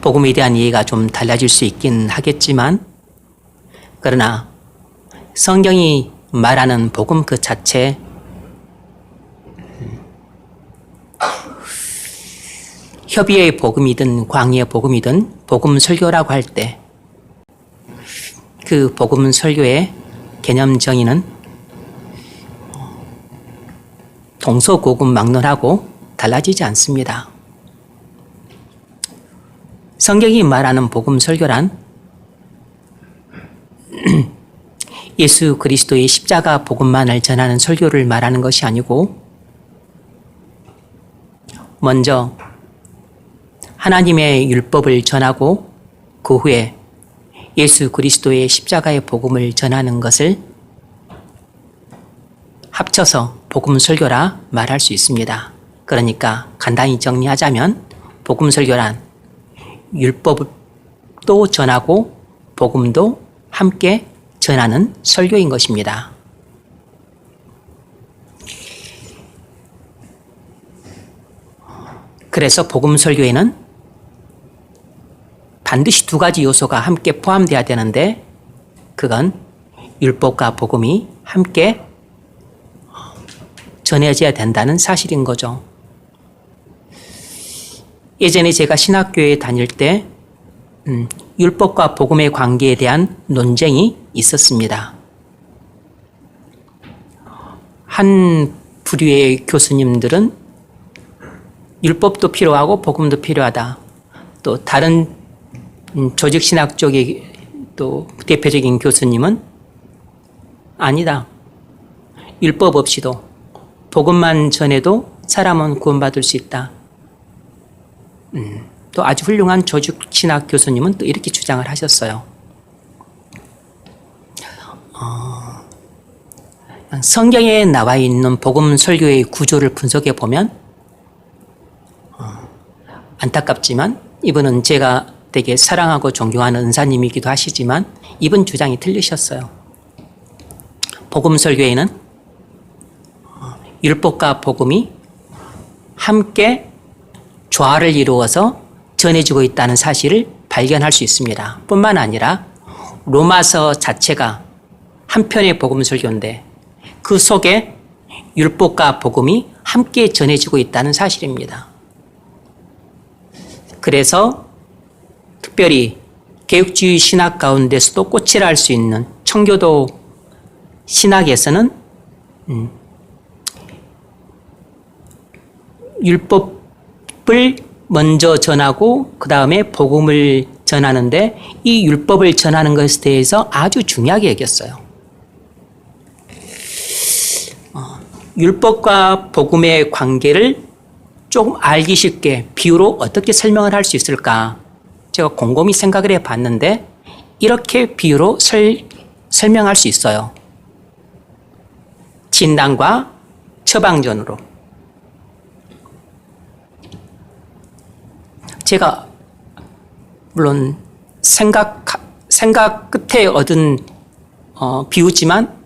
복음에 대한 이해가 좀 달라질 수 있긴 하겠지만, 그러나 성경이 말하는 복음 그 자체, 협의의 복음이든 광의의 복음이든 복음 설교라고 할 때 그 복음 설교의 개념 정의는 동서고금 막론하고 달라지지 않습니다. 성경이 말하는 복음 설교란 예수 그리스도의 십자가 복음만을 전하는 설교를 말하는 것이 아니고, 먼저 하나님의 율법을 전하고 그 후에 예수 그리스도의 십자가의 복음을 전하는 것을 합쳐서 복음 설교라 말할 수 있습니다. 그러니까 간단히 정리하자면 복음 설교란 율법도 전하고 복음도 함께 전하는 설교인 것입니다. 그래서 복음 설교에는 반드시 두 가지 요소가 함께 포함되어야 되는데, 그건 율법과 복음이 함께 전해져야 된다는 사실인 거죠. 예전에 제가 신학교에 다닐 때 율법과 복음의 관계에 대한 논쟁이 있었습니다. 한 부류의 교수님들은 율법도 필요하고 복음도 필요하다. 또 다른 조직신학 쪽의 또 대표적인 교수님은 아니다. 율법 없이도 복음만 전해도 사람은 구원받을 수 있다. 또 아주 훌륭한 조직신학 교수님은 또 이렇게 주장을 하셨어요. 성경에 나와 있는 복음 설교의 구조를 분석해 보면 안타깝지만 이분은 제가 되게 사랑하고 존경하는 은사님이기도 하시지만 이분 주장이 틀리셨어요. 복음 설교에는 율법과 복음이 함께 조화를 이루어서 전해지고 있다는 사실을 발견할 수 있습니다. 뿐만 아니라 로마서 자체가 한 편의 복음 설교인데 그 속에 율법과 복음이 함께 전해지고 있다는 사실입니다. 그래서 특별히 개혁주의 신학 가운데서도 꽃이라 할 수 있는 청교도 신학에서는 율법을 먼저 전하고 그 다음에 복음을 전하는데 이 율법을 전하는 것에 대해서 아주 중요하게 여겼어요. 율법과 복음의 관계를 조금 알기 쉽게 비유로 어떻게 설명을 할 수 있을까? 제가 곰곰이 생각을 해봤는데 이렇게 비유로 설명할 수 있어요. 진단과 처방전으로. 제가 물론 생각 끝에 얻은 비유지만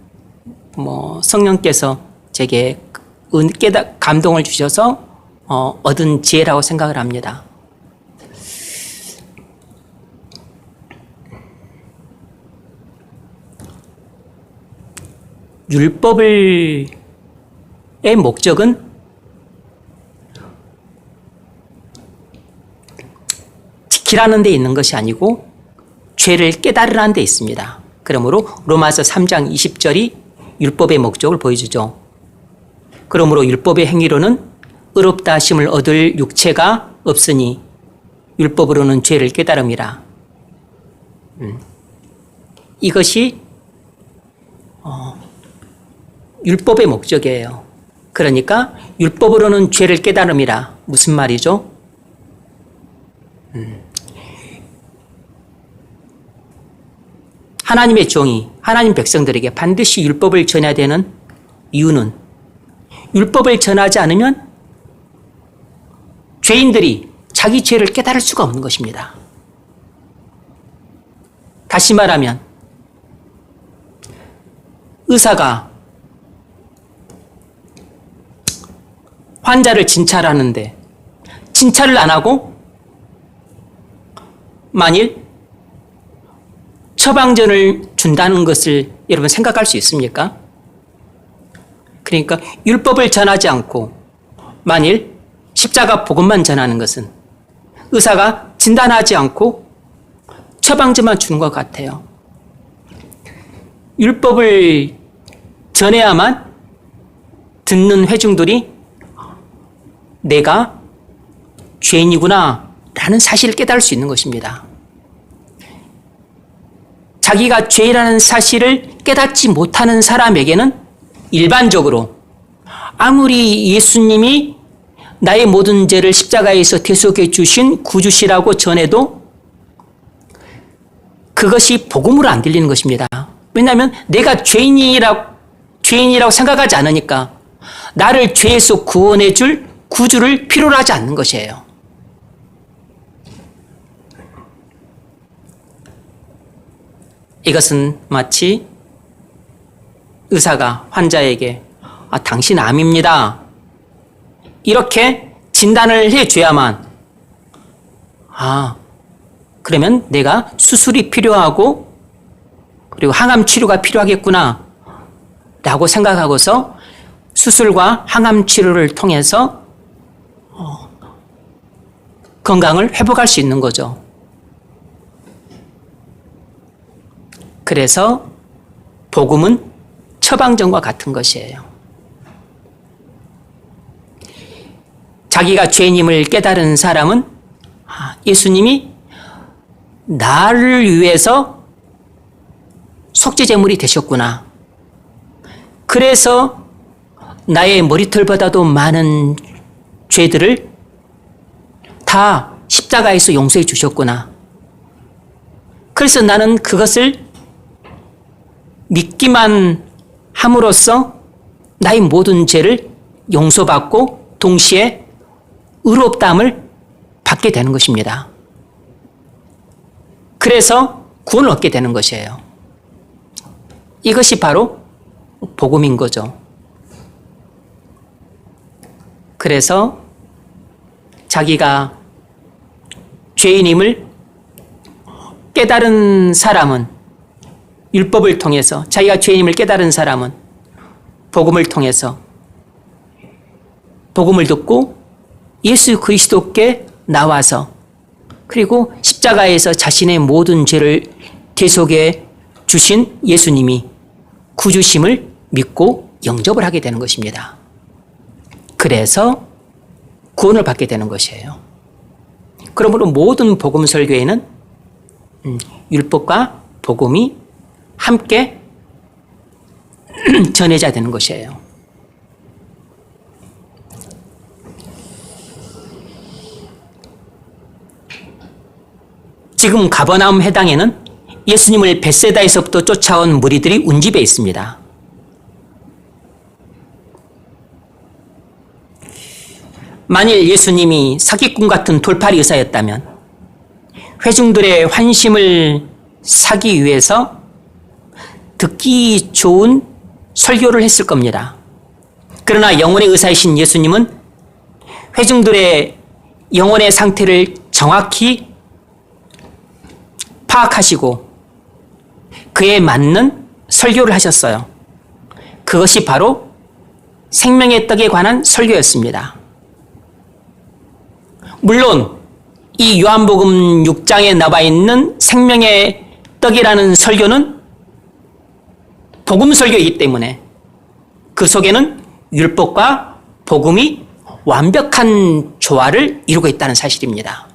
성령께서 제게 감동을 주셔서 얻은 지혜라고 생각을 합니다. 율법의 목적은 지키라는 데 있는 것이 아니고 죄를 깨달으라는 데 있습니다. 그러므로 로마서 3장 20절이 율법의 목적을 보여주죠. 그러므로 율법의 행위로는 의롭다 하심을 얻을 육체가 없으니 율법으로는 죄를 깨달음이라. 이것이 율법의 목적이에요. 그러니까 율법으로는 죄를 깨달음이라. 무슨 말이죠? 하나님의 종이 하나님 백성들에게 반드시 율법을 전해야 되는 이유는 율법을 전하지 않으면 죄인들이 자기 죄를 깨달을 수가 없는 것입니다. 다시 말하면 의사가 환자를 진찰하는데 진찰을 안 하고 만일 처방전을 준다는 것을 여러분 생각할 수 있습니까? 그러니까 율법을 전하지 않고 만일 십자가 복음만 전하는 것은 의사가 진단하지 않고 처방전만 주는 것 같아요. 율법을 전해야만 듣는 회중들이 내가 죄인이구나 라는 사실을 깨달을 수 있는 것입니다. 자기가 죄인이라는 사실을 깨닫지 못하는 사람에게는 일반적으로 아무리 예수님이 나의 모든 죄를 십자가에서 대속해 주신 구주시라고 전해도 그것이 복음으로 안 들리는 것입니다. 왜냐하면 내가 죄인이라고 생각하지 않으니까 나를 죄에서 구원해 줄 구주를 필요로 하지 않는 것이에요. 이것은 마치 의사가 환자에게 당신 암입니다. 이렇게 진단을 해줘야만 그러면 내가 수술이 필요하고 그리고 항암 치료가 필요하겠구나 라고 생각하고서 수술과 항암 치료를 통해서 건강을 회복할 수 있는 거죠. 그래서 복음은 처방전과 같은 것이에요. 자기가 죄인임을 깨달은 사람은 예수님이 나를 위해서 속죄제물이 되셨구나. 그래서 나의 머리털보다도 많은 죄들을 다 십자가에서 용서해 주셨구나. 그래서 나는 그것을 믿기만 함으로써 나의 모든 죄를 용서받고 동시에 의롭다함을 받게 되는 것입니다. 그래서 구원을 얻게 되는 것이에요. 이것이 바로 복음인 거죠. 그래서 자기가 죄인임을 깨달은 사람은 율법을 통해서 자기가 죄인임을 깨달은 사람은 복음을 통해서 복음을 듣고 예수 그리스도께 나와서 그리고 십자가에서 자신의 모든 죄를 대속해 주신 예수님이 구주심을 믿고 영접을 하게 되는 것입니다. 그래서 구원을 받게 되는 것이에요. 그러므로 모든 복음 설교에는 율법과 복음이 함께 전해져야 되는 것이에요. 지금 가버나움 해당에는 예수님을 벳세다에서부터 쫓아온 무리들이 운집해 있습니다. 만일 예수님이 사기꾼 같은 돌팔이 의사였다면 회중들의 환심을 사기 위해서 듣기 좋은 설교를 했을 겁니다. 그러나 영혼의 의사이신 예수님은 회중들의 영혼의 상태를 정확히 파악하시고 그에 맞는 설교를 하셨어요. 그것이 바로 생명의 떡에 관한 설교였습니다. 물론 이 요한복음 6장에 나와 있는 생명의 떡이라는 설교는 복음 설교이기 때문에 그 속에는 율법과 복음이 완벽한 조화를 이루고 있다는 사실입니다.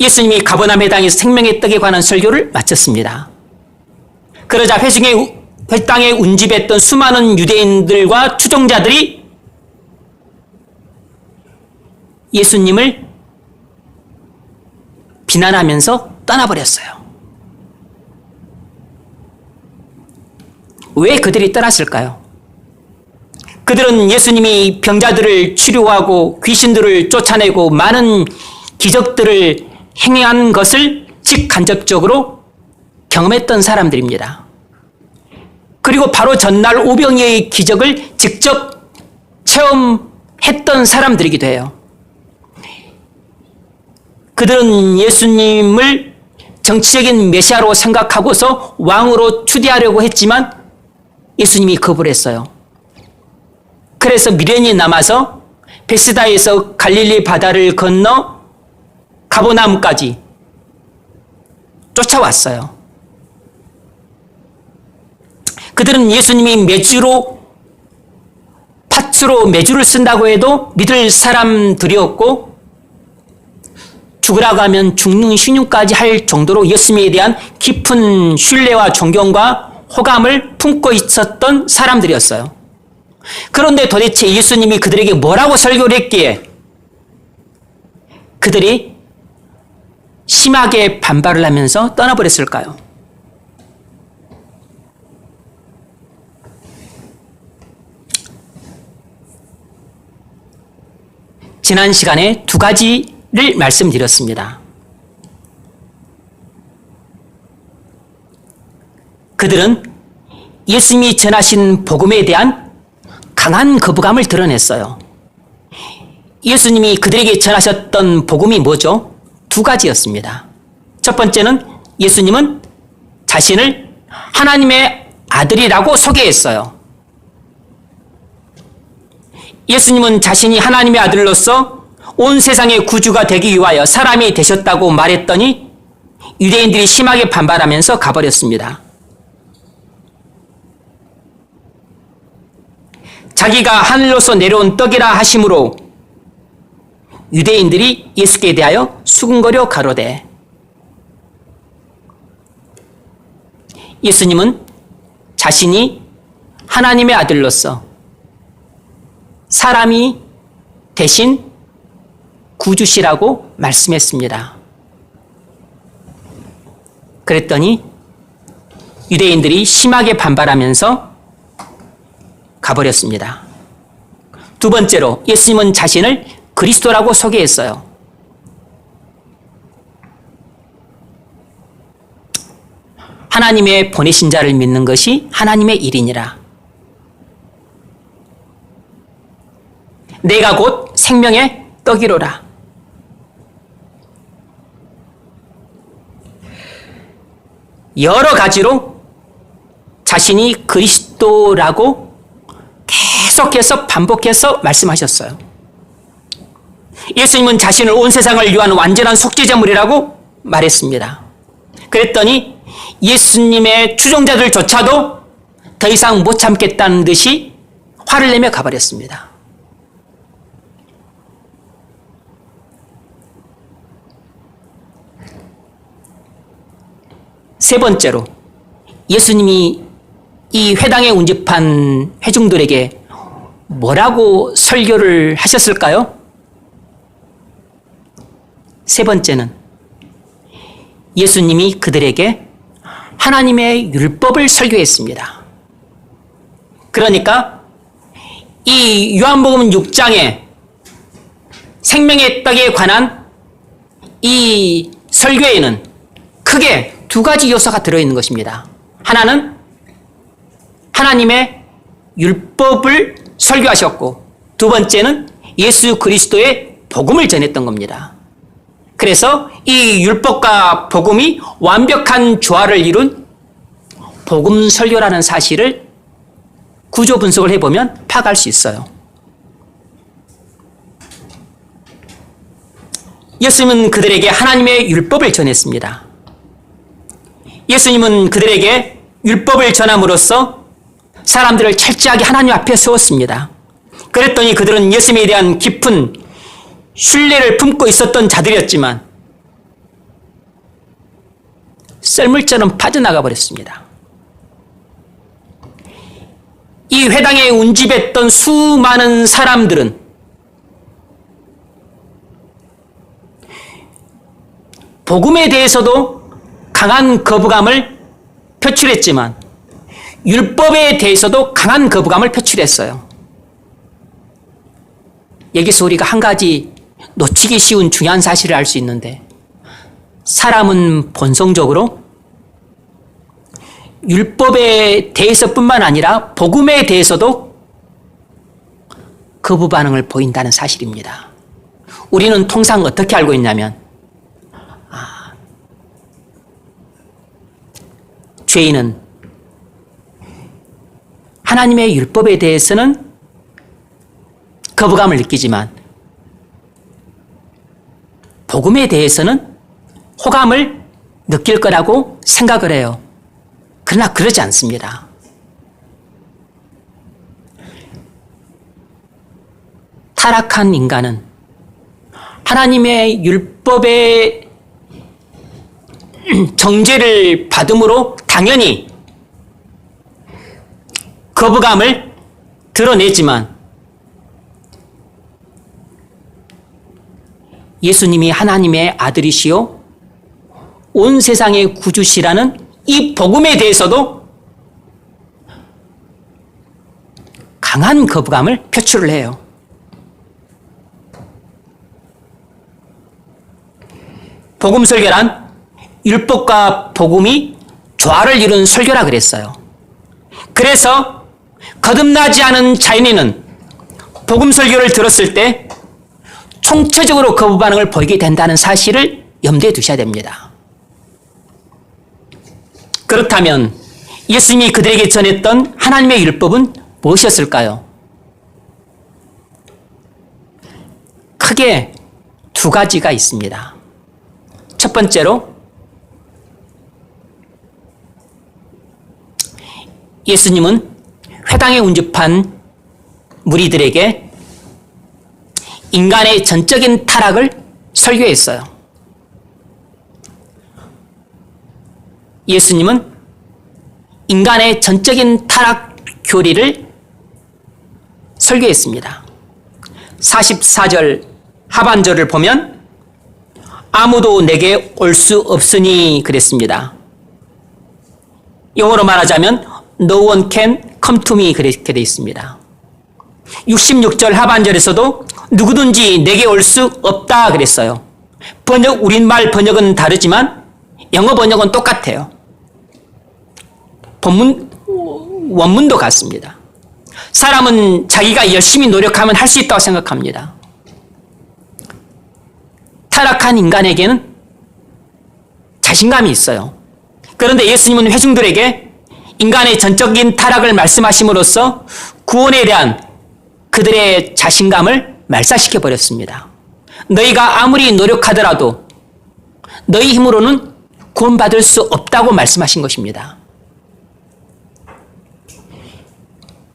예수님이 가버나움 회당에서 생명의 떡에 관한 설교를 마쳤습니다. 그러자 회당에 운집했던 수많은 유대인들과 추종자들이 예수님을 비난하면서 떠나버렸어요. 왜 그들이 떠났을까요? 그들은 예수님이 병자들을 치료하고 귀신들을 쫓아내고 많은 기적들을 행한 것을 직간접적으로 경험했던 사람들입니다. 그리고 바로 전날 오병이의 기적을 직접 체험했던 사람들이기도 해요. 그들은 예수님을 정치적인 메시아로 생각하고서 왕으로 추대하려고 했지만 예수님이 거부를 했어요. 그래서 미련이 남아서 베스다에서 갈릴리 바다를 건너 가버나움까지 쫓아왔어요. 그들은 예수님이 팥으로 메주를 쓴다고 해도 믿을 사람들이었고 죽으라고 하면 죽는 신용까지 할 정도로 예수님에 대한 깊은 신뢰와 존경과 호감을 품고 있었던 사람들이었어요. 그런데 도대체 예수님이 그들에게 뭐라고 설교를 했기에 그들이 심하게 반발을 하면서 떠나버렸을까요? 지난 시간에 두 가지를 말씀드렸습니다. 그들은 예수님이 전하신 복음에 대한 강한 거부감을 드러냈어요. 예수님이 그들에게 전하셨던 복음이 뭐죠? 두 가지였습니다. 첫 번째는 예수님은 자신을 하나님의 아들이라고 소개했어요. 예수님은 자신이 하나님의 아들로서 온 세상의 구주가 되기 위하여 사람이 되셨다고 말했더니 유대인들이 심하게 반발하면서 가버렸습니다. 자기가 하늘로서 내려온 떡이라 하심으로 유대인들이 예수께 대하여 수군거려 가로되 예수님은 자신이 하나님의 아들로서 사람이 대신 구주시라고 말씀했습니다. 그랬더니 유대인들이 심하게 반발하면서 가버렸습니다. 두 번째로 예수님은 자신을 그리스도라고 소개했어요. 하나님의 보내신 자를 믿는 것이 하나님의 일이니라. 내가 곧 생명의 떡이로라. 여러 가지로 자신이 그리스도라고 계속해서 반복해서 말씀하셨어요. 예수님은 자신을 온 세상을 위한 완전한 속죄제물이라고 말했습니다. 그랬더니 예수님의 추종자들조차도 더 이상 못 참겠다는 듯이 화를 내며 가버렸습니다. 세 번째로 예수님이 이 회당에 운집한 회중들에게 뭐라고 설교를 하셨을까요? 세 번째는 예수님이 그들에게 하나님의 율법을 설교했습니다. 그러니까 이 요한복음 6장에 생명의 떡에 관한 이 설교에는 크게 두 가지 요소가 들어있는 것입니다. 하나는 하나님의 율법을 설교하셨고 두 번째는 예수 그리스도의 복음을 전했던 겁니다. 그래서 이 율법과 복음이 완벽한 조화를 이룬 복음 설교라는 사실을 구조 분석을 해보면 파악할 수 있어요. 예수님은 그들에게 하나님의 율법을 전했습니다. 예수님은 그들에게 율법을 전함으로써 사람들을 철저하게 하나님 앞에 세웠습니다. 그랬더니 그들은 예수님에 대한 깊은 신뢰를 품고 있었던 자들이었지만 썰물처럼 빠져나가 버렸습니다. 이 회당에 운집했던 수많은 사람들은 복음에 대해서도 강한 거부감을 표출했지만 율법에 대해서도 강한 거부감을 표출했어요. 여기서 우리가 한 가지 놓치기 쉬운 중요한 사실을 알 수 있는데 사람은 본성적으로 율법에 대해서뿐만 아니라 복음에 대해서도 거부 반응을 보인다는 사실입니다. 우리는 통상 어떻게 알고 있냐면 죄인은 하나님의 율법에 대해서는 거부감을 느끼지만 복음에 대해서는 호감을 느낄 거라고 생각을 해요. 그러나 그러지 않습니다. 타락한 인간은 하나님의 율법의 정죄를 받음으로 당연히 거부감을 드러내지만 예수님이 하나님의 아들이시요 온 세상의 구주시라는 이 복음에 대해서도 강한 거부감을 표출을 해요. 복음 설교란 율법과 복음이 조화를 이룬 설교라 그랬어요. 그래서 거듭나지 않은 자연인은 복음 설교를 들었을 때 총체적으로 거부 반응을 보이게 된다는 사실을 염두에 두셔야 됩니다. 그렇다면 예수님이 그들에게 전했던 하나님의 율법은 무엇이었을까요? 크게 두 가지가 있습니다. 첫 번째로 예수님은 회당에 운집한 무리들에게 인간의 전적인 타락을 설교했어요. 예수님은 인간의 전적인 타락 교리를 설교했습니다. 44절 하반절을 보면 아무도 내게 올 수 없으니 그랬습니다. 영어로 말하자면 No one can come to me 그렇게 되어 있습니다. 66절 하반절에서도 누구든지 내게 올 수 없다 그랬어요. 우리말 번역은 다르지만 영어 번역은 똑같아요. 원문도 같습니다. 사람은 자기가 열심히 노력하면 할 수 있다고 생각합니다. 타락한 인간에게는 자신감이 있어요. 그런데 예수님은 회중들에게 인간의 전적인 타락을 말씀하심으로써 구원에 대한 그들의 자신감을 말살시켜 버렸습니다. 너희가 아무리 노력하더라도 너희 힘으로는 구원받을 수 없다고 말씀하신 것입니다.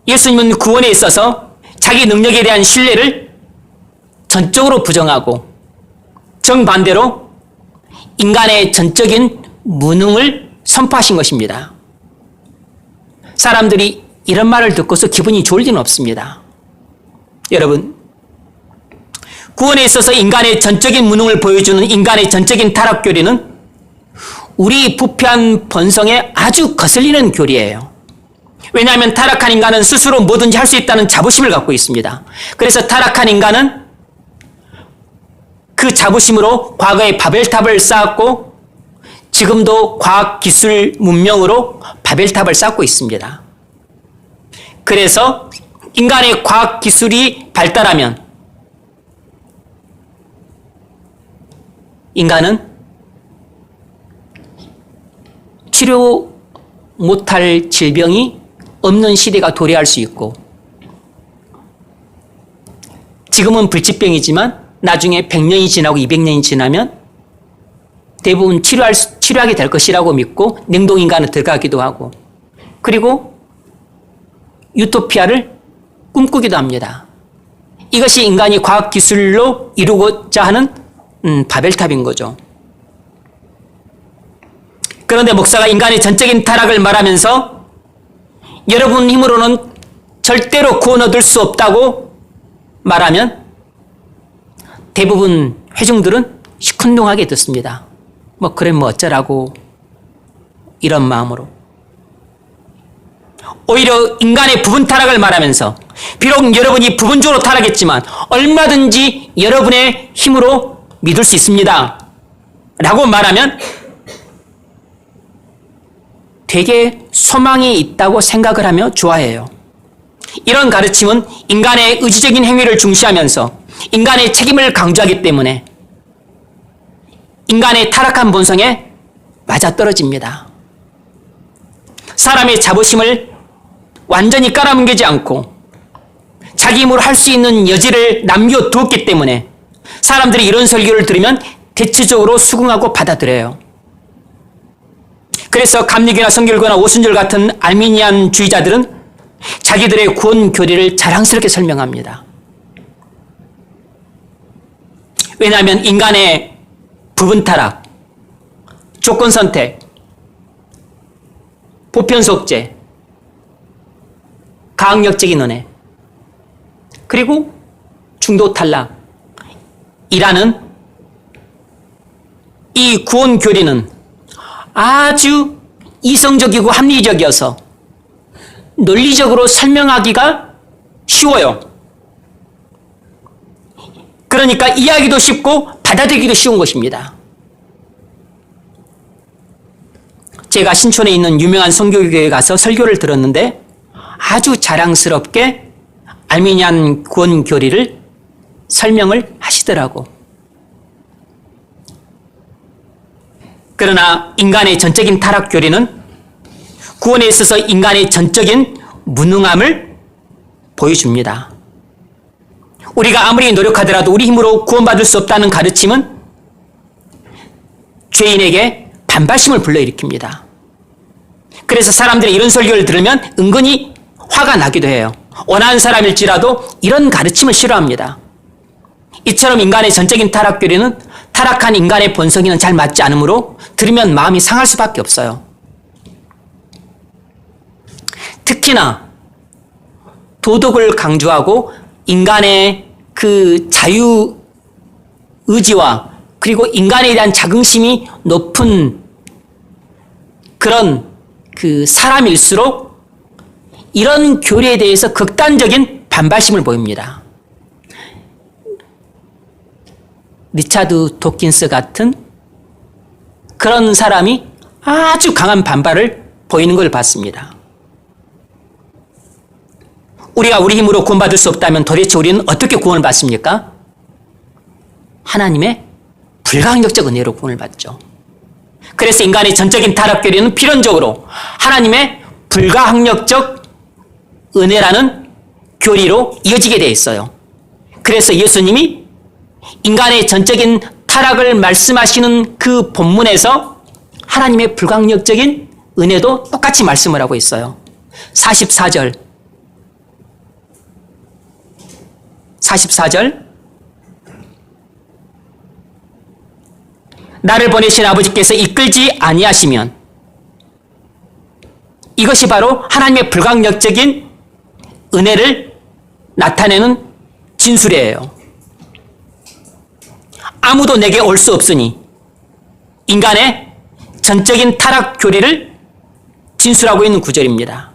예수님은 구원에 있어서 자기 능력에 대한 신뢰를 전적으로 부정하고 정반대로 인간의 전적인 무능을 선포하신 것입니다. 사람들이 이런 말을 듣고서 기분이 좋을 리는 없습니다. 여러분, 구원에 있어서 인간의 전적인 무능을 보여주는 인간의 전적인 타락 교리는 우리 부패한 본성에 아주 거슬리는 교리예요. 왜냐하면 타락한 인간은 스스로 뭐든지 할 수 있다는 자부심을 갖고 있습니다. 그래서 타락한 인간은 그 자부심으로 과거에 바벨탑을 쌓았고 지금도 과학기술 문명으로 바벨탑을 쌓고 있습니다. 그래서 인간의 과학기술이 발달하면 인간은 치료 못할 질병이 없는 시대가 도래할 수 있고 지금은 불치병이지만 나중에 100년이 지나고 200년이 지나면 대부분 치료하게 될 것이라고 믿고 냉동인간은 들어가기도 하고 그리고 유토피아를 꿈꾸기도 합니다. 이것이 인간이 과학기술로 이루고자 하는 바벨탑인 거죠. 그런데 목사가 인간의 전적인 타락을 말하면서 여러분 힘으로는 절대로 구원 얻을 수 없다고 말하면 대부분 회중들은 시큰둥하게 듣습니다. 그래 어쩌라고 이런 마음으로. 오히려 인간의 부분 타락을 말하면서 비록 여러분이 부분적으로 타락했지만 얼마든지 여러분의 힘으로 믿을 수 있습니다. 라고 말하면 되게 소망이 있다고 생각을 하며 좋아해요. 이런 가르침은 인간의 의지적인 행위를 중시하면서 인간의 책임을 강조하기 때문에 인간의 타락한 본성에 맞아떨어집니다. 사람의 자부심을 완전히 깔아뭉개지 않고 자기 힘으로 할 수 있는 여지를 남겨두었기 때문에 사람들이 이런 설교를 들으면 대체적으로 수긍하고 받아들여요. 그래서 감리교나 성결교나 오순절 같은 알미니안주의자들은 자기들의 구원 교리를 자랑스럽게 설명합니다. 왜냐하면 인간의 부분 타락, 조건 선택, 보편 속죄, 가학력적인 은혜, 그리고 중도 탈락이라는 이 구원 교리는 아주 이성적이고 합리적이어서 논리적으로 설명하기가 쉬워요. 그러니까 이해하기도 쉽고 받아들이기도 쉬운 것입니다. 제가 신촌에 있는 유명한 선교교회에 가서 설교를 들었는데 아주 자랑스럽게 알미니안 구원 교리를 설명을 하시더라고. 그러나 인간의 전적인 타락 교리는 구원에 있어서 인간의 전적인 무능함을 보여줍니다. 우리가 아무리 노력하더라도 우리 힘으로 구원받을 수 없다는 가르침은 죄인에게 반발심을 불러일으킵니다. 그래서 사람들이 이런 설교를 들으면 은근히 화가 나기도 해요. 온화한 사람일지라도 이런 가르침을 싫어합니다. 이처럼 인간의 전적인 타락 교리는 타락한 인간의 본성에는 잘 맞지 않으므로 들으면 마음이 상할 수밖에 없어요. 특히나 도덕을 강조하고 인간의 그 자유 의지와 그리고 인간에 대한 자긍심이 높은 그런 그 사람일수록 이런 교리에 대해서 극단적인 반발심을 보입니다. 리차드 도킨스 같은 그런 사람이 아주 강한 반발을 보이는 걸 봤습니다. 우리가 우리 힘으로 구원받을 수 없다면 도대체 우리는 어떻게 구원을 받습니까? 하나님의 불가항력적 은혜로 구원을 받죠. 그래서 인간의 전적인 타락 교리는 필연적으로 하나님의 불가항력적 은혜라는 교리로 이어지게 되어 있어요. 그래서 예수님이 인간의 전적인 타락을 말씀하시는 그 본문에서 하나님의 불가항력적인 은혜도 똑같이 말씀을 하고 있어요. 44절 나를 보내신 아버지께서 이끌지 아니하시면, 이것이 바로 하나님의 불가항력적인 은혜를 나타내는 진술이에요. 아무도 내게 올 수 없으니 인간의 전적인 타락 교리를 진술하고 있는 구절입니다.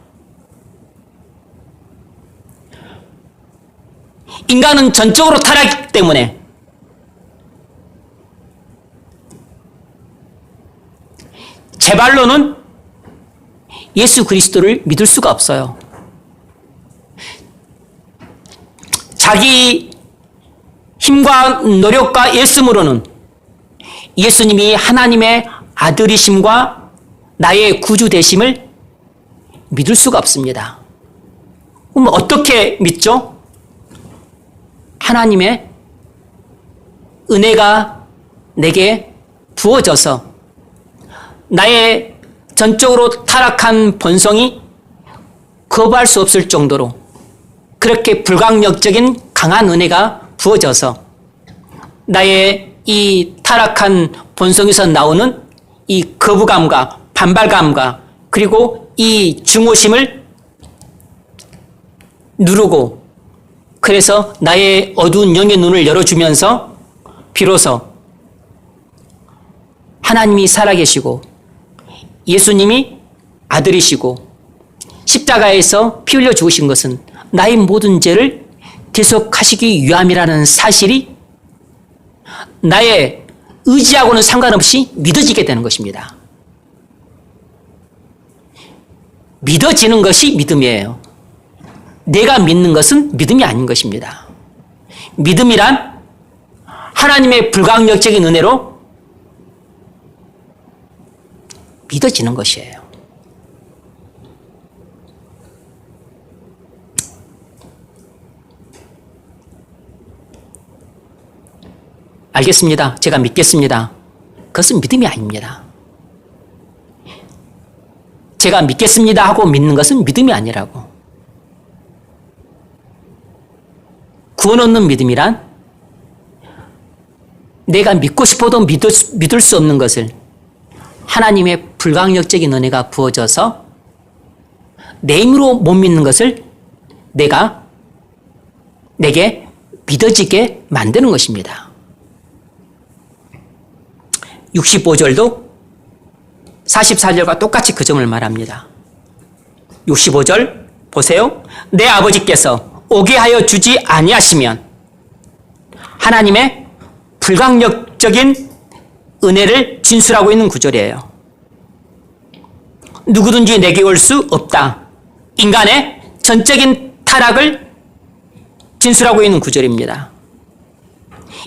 인간은 전적으로 타락했기 때문에 제 발로는 예수 그리스도를 믿을 수가 없어요. 자기 힘과 노력과 애씀으로는 예수님이 하나님의 아들이심과 나의 구주 되심을 믿을 수가 없습니다. 그럼 어떻게 믿죠? 하나님의 은혜가 내게 부어져서 나의 전적으로 타락한 본성이 거부할 수 없을 정도로 그렇게 불가항력적인 강한 은혜가 부어져서 나의 이 타락한 본성에서 나오는 이 거부감과 반발감과 그리고 이 증오심을 누르고 그래서 나의 어두운 영의 눈을 열어주면서 비로소 하나님이 살아계시고 예수님이 아들이시고 십자가에서 피 흘려 죽으신 것은 나의 모든 죄를 대속하시기 위함이라는 사실이 나의 의지하고는 상관없이 믿어지게 되는 것입니다. 믿어지는 것이 믿음이에요. 내가 믿는 것은 믿음이 아닌 것입니다. 믿음이란 하나님의 불가항력적인 은혜로 믿어지는 것이에요. 알겠습니다. 제가 믿겠습니다. 그것은 믿음이 아닙니다. 제가 믿겠습니다 하고 믿는 것은 믿음이 아니라고. 구원 얻는 믿음이란 내가 믿고 싶어도 믿을 수 없는 것을 하나님의 불강력적인 은혜가 부어져서 내 힘으로 못 믿는 것을 내게 믿어지게 만드는 것입니다. 65절도 44절과 똑같이 그 점을 말합니다. 65절 보세요. 내 아버지께서 오게 하여 주지 아니하시면 하나님의 불강력적인 은혜를 진술하고 있는 구절이에요. 누구든지 내게 올 수 없다. 인간의 전적인 타락을 진술하고 있는 구절입니다.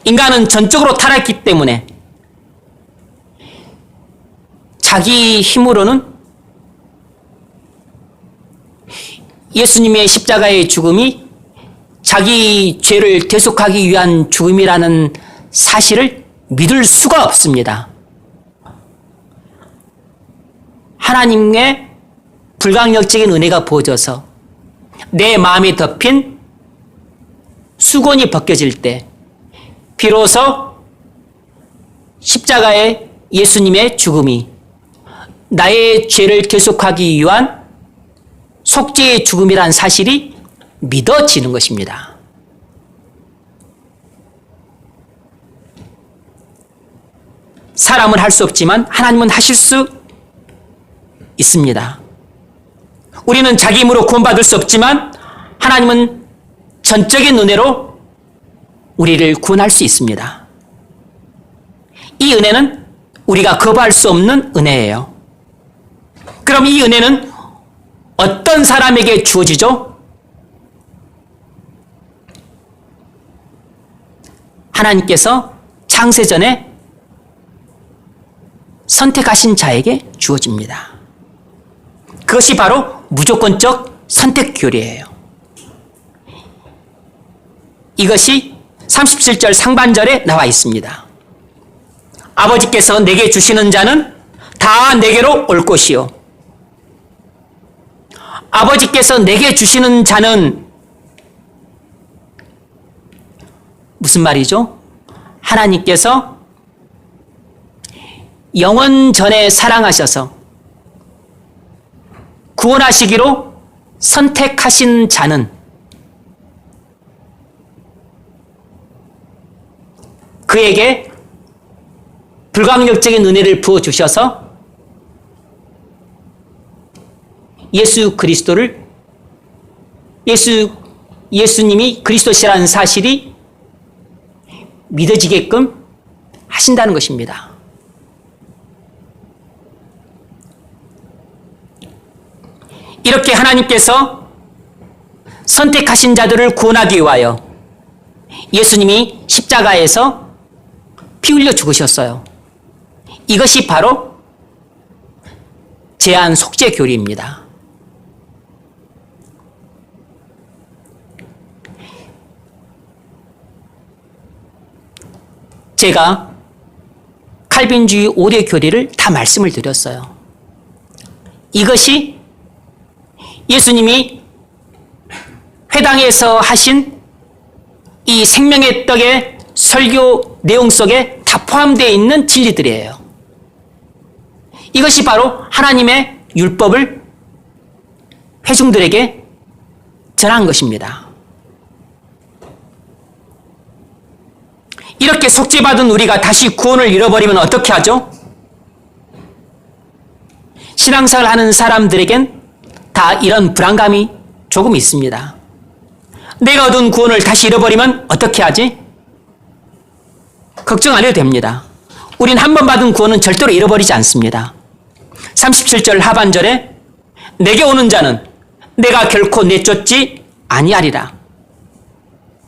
인간은 전적으로 타락했기 때문에 자기 힘으로는 예수님의 십자가의 죽음이 자기 죄를 대속하기 위한 죽음이라는 사실을 믿을 수가 없습니다. 하나님의 불강력적인 은혜가 부어져서 내 마음이 덮인 수건이 벗겨질 때 비로소 십자가의 예수님의 죽음이 나의 죄를 대속하기 위한 속죄의 죽음이란 사실이 믿어지는 것입니다. 사람은 할 수 없지만 하나님은 하실 수 있습니다. 우리는 자기 힘으로 구원받을 수 없지만 하나님은 전적인 은혜로 우리를 구원할 수 있습니다. 이 은혜는 우리가 거부할 수 없는 은혜예요. 그럼 이 은혜는 어떤 사람에게 주어지죠? 하나님께서 창세전에 선택하신 자에게 주어집니다. 그것이 바로 무조건적 선택 교리예요. 이것이 37절 상반절에 나와 있습니다. 아버지께서 내게 주시는 자는 다 내게로 올 것이요. 아버지께서 내게 주시는 자는 무슨 말이죠? 하나님께서 영원 전에 사랑하셔서 구원하시기로 선택하신 자는 그에게 불강력적인 은혜를 부어주셔서 예수 그리스도를 예수님이 그리스도시라는 사실이 믿어지게끔 하신다는 것입니다. 이렇게 하나님께서 선택하신 자들을 구원하기 위하여 예수님이 십자가에서 피 흘려 죽으셨어요. 이것이 바로 제한 속죄 교리입니다. 제가 칼빈주의 5대 교리를 다 말씀을 드렸어요. 이것이 예수님이 회당에서 하신 이 생명의 떡의 설교 내용 속에 다 포함되어 있는 진리들이에요. 이것이 바로 하나님의 율법을 회중들에게 전한 것입니다. 이렇게 속죄받은 우리가 다시 구원을 잃어버리면 어떻게 하죠? 신앙생활 하는 사람들에겐 다 이런 불안감이 조금 있습니다. 내가 얻은 구원을 다시 잃어버리면 어떻게 하지? 걱정 안 해도 됩니다. 우린 한 번 받은 구원은 절대로 잃어버리지 않습니다. 37절 하반절에 내게 오는 자는 내가 결코 내쫓지 아니하리라.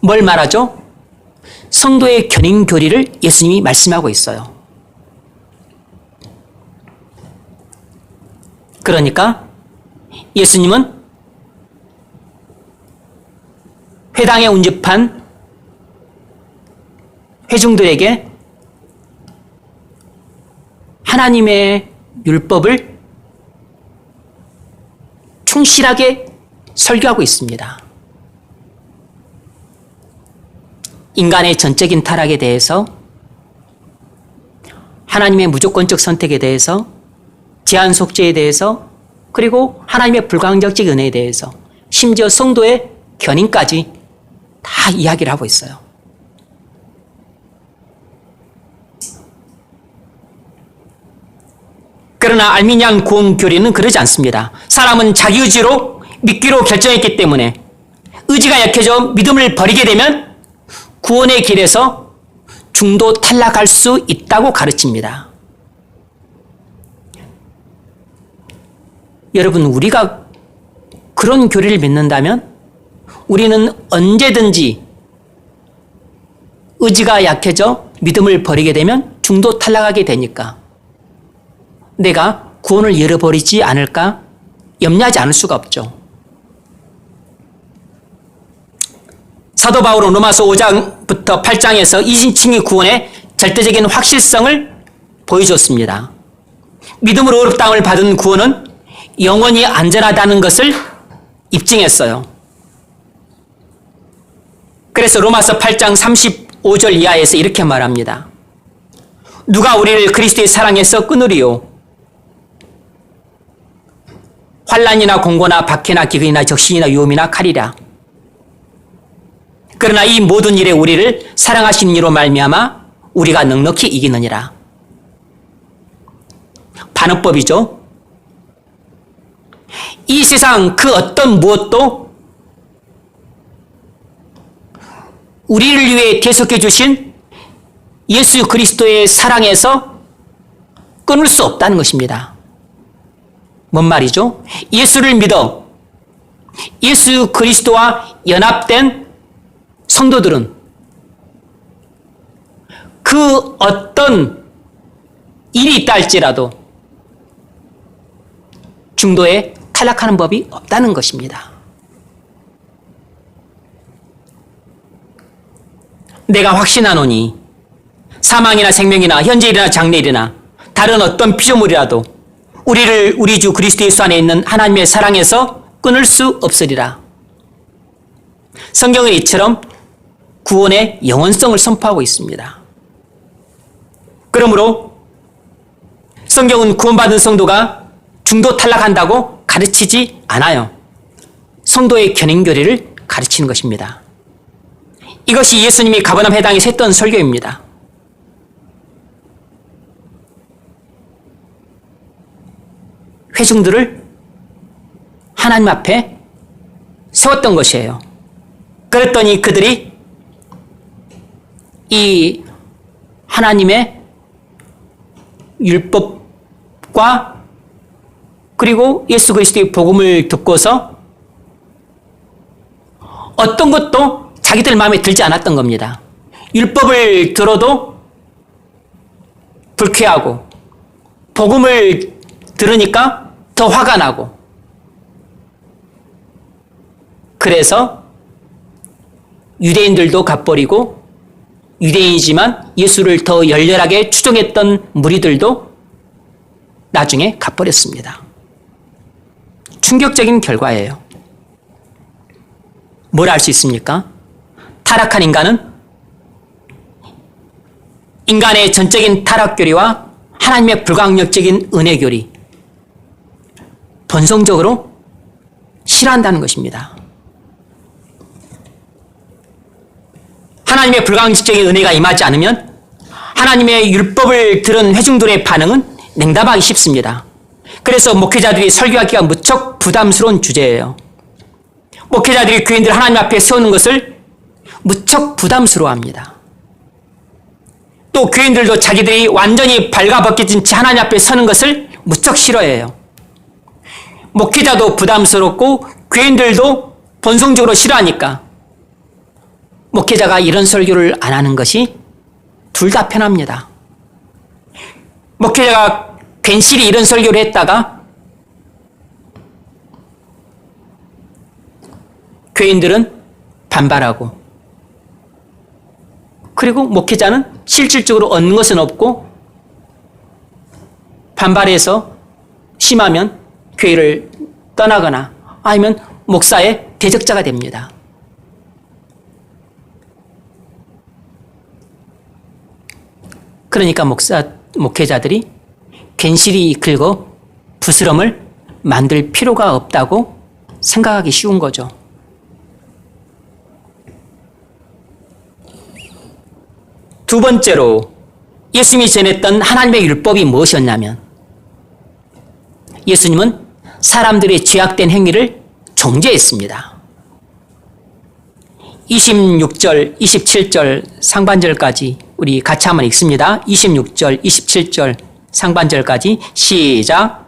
뭘 말하죠? 성도의 견인 교리를 예수님이 말씀하고 있어요. 그러니까 예수님은 회당에 운집한 회중들에게 하나님의 율법을 충실하게 설교하고 있습니다. 인간의 전적인 타락에 대해서, 하나님의 무조건적 선택에 대해서, 제한 속죄에 대해서, 그리고 하나님의 불가항력적 은혜에 대해서, 심지어 성도의 견인까지 다 이야기를 하고 있어요. 그러나 알미니안 구원 교리는 그러지 않습니다. 사람은 자기 의지로 믿기로 결정했기 때문에 의지가 약해져 믿음을 버리게 되면 구원의 길에서 중도 탈락할 수 있다고 가르칩니다. 여러분, 우리가 그런 교리를 믿는다면 우리는 언제든지 의지가 약해져 믿음을 버리게 되면 중도 탈락하게 되니까 내가 구원을 잃어버리지 않을까 염려하지 않을 수가 없죠. 사도 바울은 로마서 5장부터 8장에서 이신칭의 구원의 절대적인 확실성을 보여줬습니다. 믿음으로 의롭다함을 받은 구원은 영원히 안전하다는 것을 입증했어요. 그래서 로마서 8장 35절 이하에서 이렇게 말합니다. 누가 우리를 그리스도의 사랑에서 끊으리요? 환난이나 공고나 박해나 기근이나 적신이나 위험이나 칼이라. 그러나 이 모든 일에 우리를 사랑하시는 이로 말미암아 우리가 넉넉히 이기느니라. 반어법이죠. 이 세상 그 어떤 무엇도 우리를 위해 대속해 주신 예수 그리스도의 사랑에서 끊을 수 없다는 것입니다. 뭔 말이죠? 예수를 믿어 예수 그리스도와 연합된 성도들은 그 어떤 일이 있다 할지라도 중도에 탈락하는 법이 없다는 것입니다. 내가 확신하노니 사망이나 생명이나 현재일이나 장래일이나 다른 어떤 피조물이라도 우리를 우리 주 그리스도 예수 안에 있는 하나님의 사랑에서 끊을 수 없으리라. 성경은 이처럼 구원의 영원성을 선포하고 있습니다. 그러므로 성경은 구원받은 성도가 중도 탈락한다고 가르치지 않아요. 성도의 견인교리를 가르치는 것입니다. 이것이 예수님이 가버나움 회당에서 했던 설교입니다. 회중들을 하나님 앞에 세웠던 것이에요. 그랬더니 그들이 이 하나님의 율법과 그리고 예수 그리스도의 복음을 듣고서 어떤 것도 자기들 마음에 들지 않았던 겁니다. 율법을 들어도 불쾌하고 복음을 들으니까 더 화가 나고 그래서 유대인들도 갓버리고 유대인이지만 예수를 더 열렬하게 추종했던 무리들도 나중에 갓버렸습니다. 충격적인 결과예요. 뭘 알 수 있습니까? 타락한 인간은 인간의 전적인 타락교리와 하나님의 불가항력적인 은혜교리 본성적으로 싫어한다는 것입니다. 하나님의 불가항력적인 은혜가 임하지 않으면 하나님의 율법을 들은 회중들의 반응은 냉담하기 쉽습니다. 그래서 목회자들이 설교하기가 무척 부담스러운 주제예요. 목회자들이 교인들 하나님 앞에 세우는 것을 무척 부담스러워합니다. 또 교인들도 자기들이 완전히 발가벗겨진 채 하나님 앞에 서는 것을 무척 싫어해요. 목회자도 부담스럽고 교인들도 본성적으로 싫어하니까 목회자가 이런 설교를 안 하는 것이 둘 다 편합니다. 목회자가 괜시리 이런 설교를 했다가 교인들은 반발하고 그리고 목회자는 실질적으로 얻는 것은 없고 반발해서 심하면 교회를 떠나거나 아니면 목사의 대적자가 됩니다. 그러니까 목회자들이 괜시리 긁어 부스럼을 만들 필요가 없다고 생각하기 쉬운 거죠. 두 번째로 예수님이 전했던 하나님의 율법이 무엇이었냐면 예수님은 사람들의 죄악된 행위를 정죄했습니다. 26절, 27절 상반절까지 우리 같이 한번 읽습니다. 26절, 27절 상반절까지 시작.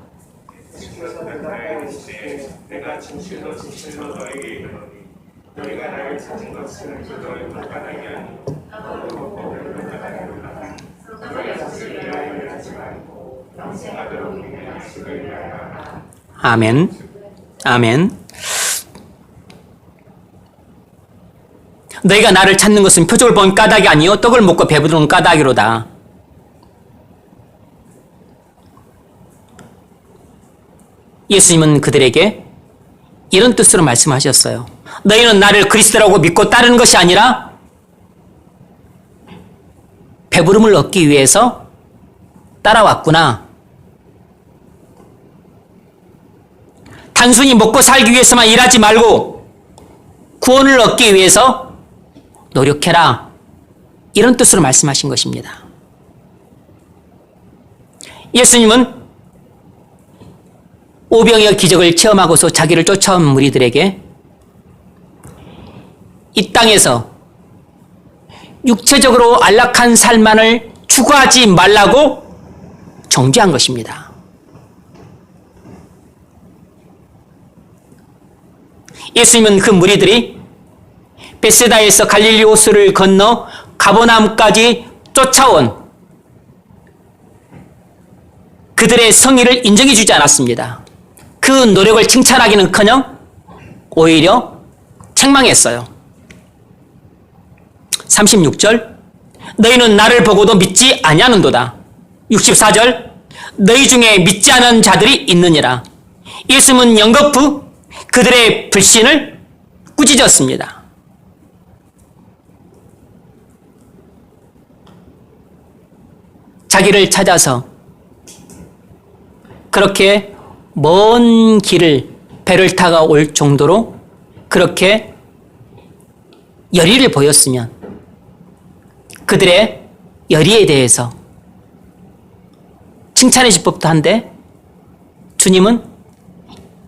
내가 진실로 진실로 너에게 이르노니 너희가 나를 찾은 것은 그들을 불가능히 하니 아멘. 아멘. 너희가 나를 찾는 것은 표적을 본 까닭이 아니요 떡을 먹고 배부르는 까닭이로다. 예수님은 그들에게 이런 뜻으로 말씀하셨어요. 너희는 나를 그리스도라고 믿고 따르는 것이 아니라 배부름을 얻기 위해서 따라왔구나. 단순히 먹고 살기 위해서만 일하지 말고 구원을 얻기 위해서 노력해라. 이런 뜻으로 말씀하신 것입니다. 예수님은 오병이어 기적을 체험하고서 자기를 쫓아온 무리들에게 이 땅에서 육체적으로 안락한 삶만을 추구하지 말라고 정죄한 것입니다. 예수님은 그 무리들이 베세다에서 갈릴리 호수를 건너 가버나움까지 쫓아온 그들의 성의를 인정해 주지 않았습니다. 그 노력을 칭찬하기는커녕 오히려 책망했어요. 36절 너희는 나를 보고도 믿지 아니하는도다. 64절 너희 중에 믿지 않은 자들이 있느니라. 예수님은 연거푸 그들의 불신을 꾸짖었습니다. 자기를 찾아서 그렇게 먼 길을 배를 타고 올 정도로 그렇게 열의를 보였으면 그들의 열의에 대해서 칭찬해 줄 법도 한데 주님은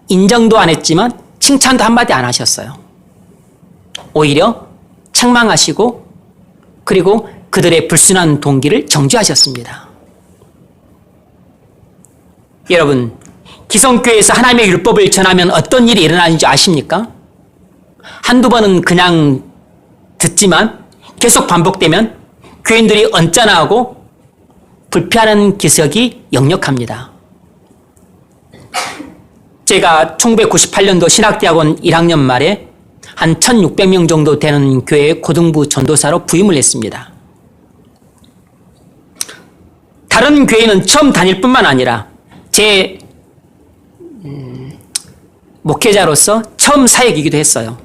인정도 안 했지만 칭찬도 한마디 안 하셨어요. 오히려 책망하시고 그리고 그들의 불순한 동기를 정죄하셨습니다. 여러분, 기성교회에서 하나님의 율법을 전하면 어떤 일이 일어나는지 아십니까? 한두 번은 그냥 듣지만 계속 반복되면 교인들이 언짢아하고 불편한 기색이 역력합니다. 제가 1998년도 신학대학원 1학년 말에 한 1600명 정도 되는 교회의 고등부 전도사로 부임을 했습니다. 다른 교회는 처음 다닐 뿐만 아니라 제 목회자로서 처음 사역이기도 했어요.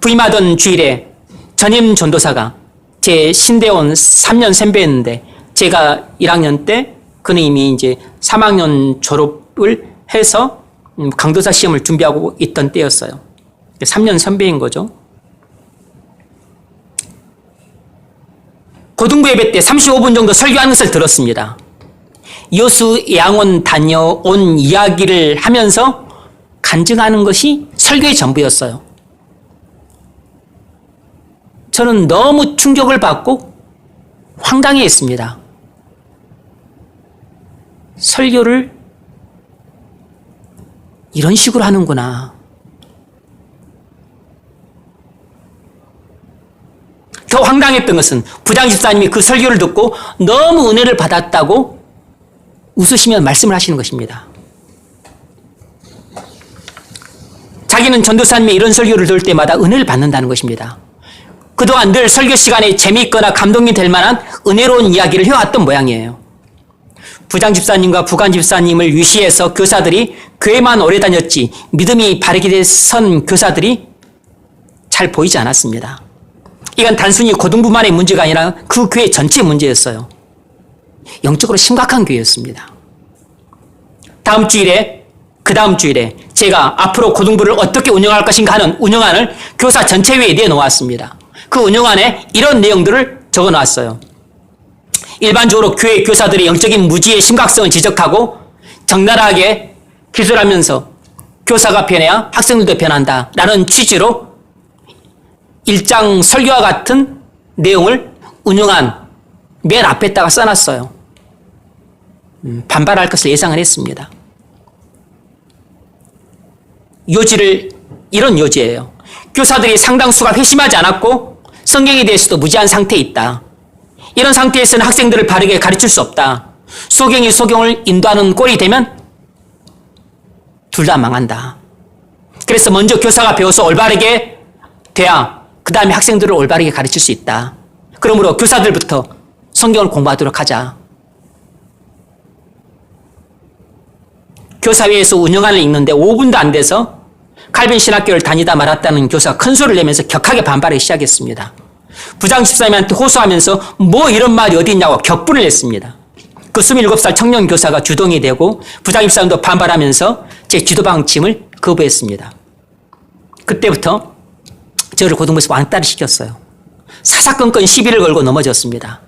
부임하던 주일에 전임 전도사가 제 신대원 3년 선배였는데 제가 1학년 때 그는 이미 이제 3학년 졸업을 해서 강도사 시험을 준비하고 있던 때였어요. 3년 선배인 거죠. 고등부 예배 때 35분 정도 설교하는 것을 들었습니다. 여수 양원 다녀온 이야기를 하면서 간증하는 것이 설교의 전부였어요. 저는 너무 충격을 받고 황당해했습니다. 설교를 이런 식으로 하는구나. 더 황당했던 것은 부장 집사님이 그 설교를 듣고 너무 은혜를 받았다고 웃으시며 말씀을 하시는 것입니다. 자기는 전도사님의 이런 설교를 들을 때마다 은혜를 받는다는 것입니다. 그동안 늘 설교 시간에 재미있거나 감동이 될 만한 은혜로운 이야기를 해왔던 모양이에요. 부장 집사님과 부관 집사님을 위시해서 교사들이 교회만 오래 다녔지 믿음이 바르게 선 교사들이 잘 보이지 않았습니다. 이건 단순히 고등부만의 문제가 아니라 그 교회 전체 문제였어요. 영적으로 심각한 교회였습니다. 다음 주일에, 그 다음 주일에 제가 앞으로 고등부를 어떻게 운영할 것인가 하는 운영안을 교사 전체회의에 내놓았습니다. 그 운영안에 이런 내용들을 적어놨어요. 일반적으로 교회 교사들이 영적인 무지의 심각성을 지적하고 적나라하게 기술하면서 교사가 변해야 학생들도 변한다라는 취지로 일장 설교와 같은 내용을 운영안 맨 앞에다가 써놨어요. 반발할 것을 예상을 했습니다. 요지를 이런 요지예요. 교사들이 상당수가 회심하지 않았고 성경에 대해서도 무지한 상태에 있다. 이런 상태에서는 학생들을 바르게 가르칠 수 없다. 소경이 소경을 인도하는 꼴이 되면 둘 다 망한다. 그래서 먼저 교사가 배워서 올바르게 돼야 그 다음에 학생들을 올바르게 가르칠 수 있다. 그러므로 교사들부터 성경을 공부하도록 하자. 교사회에서 운영안을 읽는데 5분도 안 돼서 칼빈 신학교를 다니다 말았다는 교사가 큰 소리를 내면서 격하게 반발하기 시작했습니다. 부장 집사님한테 호소하면서 뭐 이런 말이 어디 있냐고 격분을 했습니다. 그 27살 청년 교사가 주동이 되고 부장 집사님도 반발하면서 제 지도 방침을 거부했습니다. 그때부터 저를 고등부에서 왕따를 시켰어요. 사사건건 시비를 걸고 넘어졌습니다.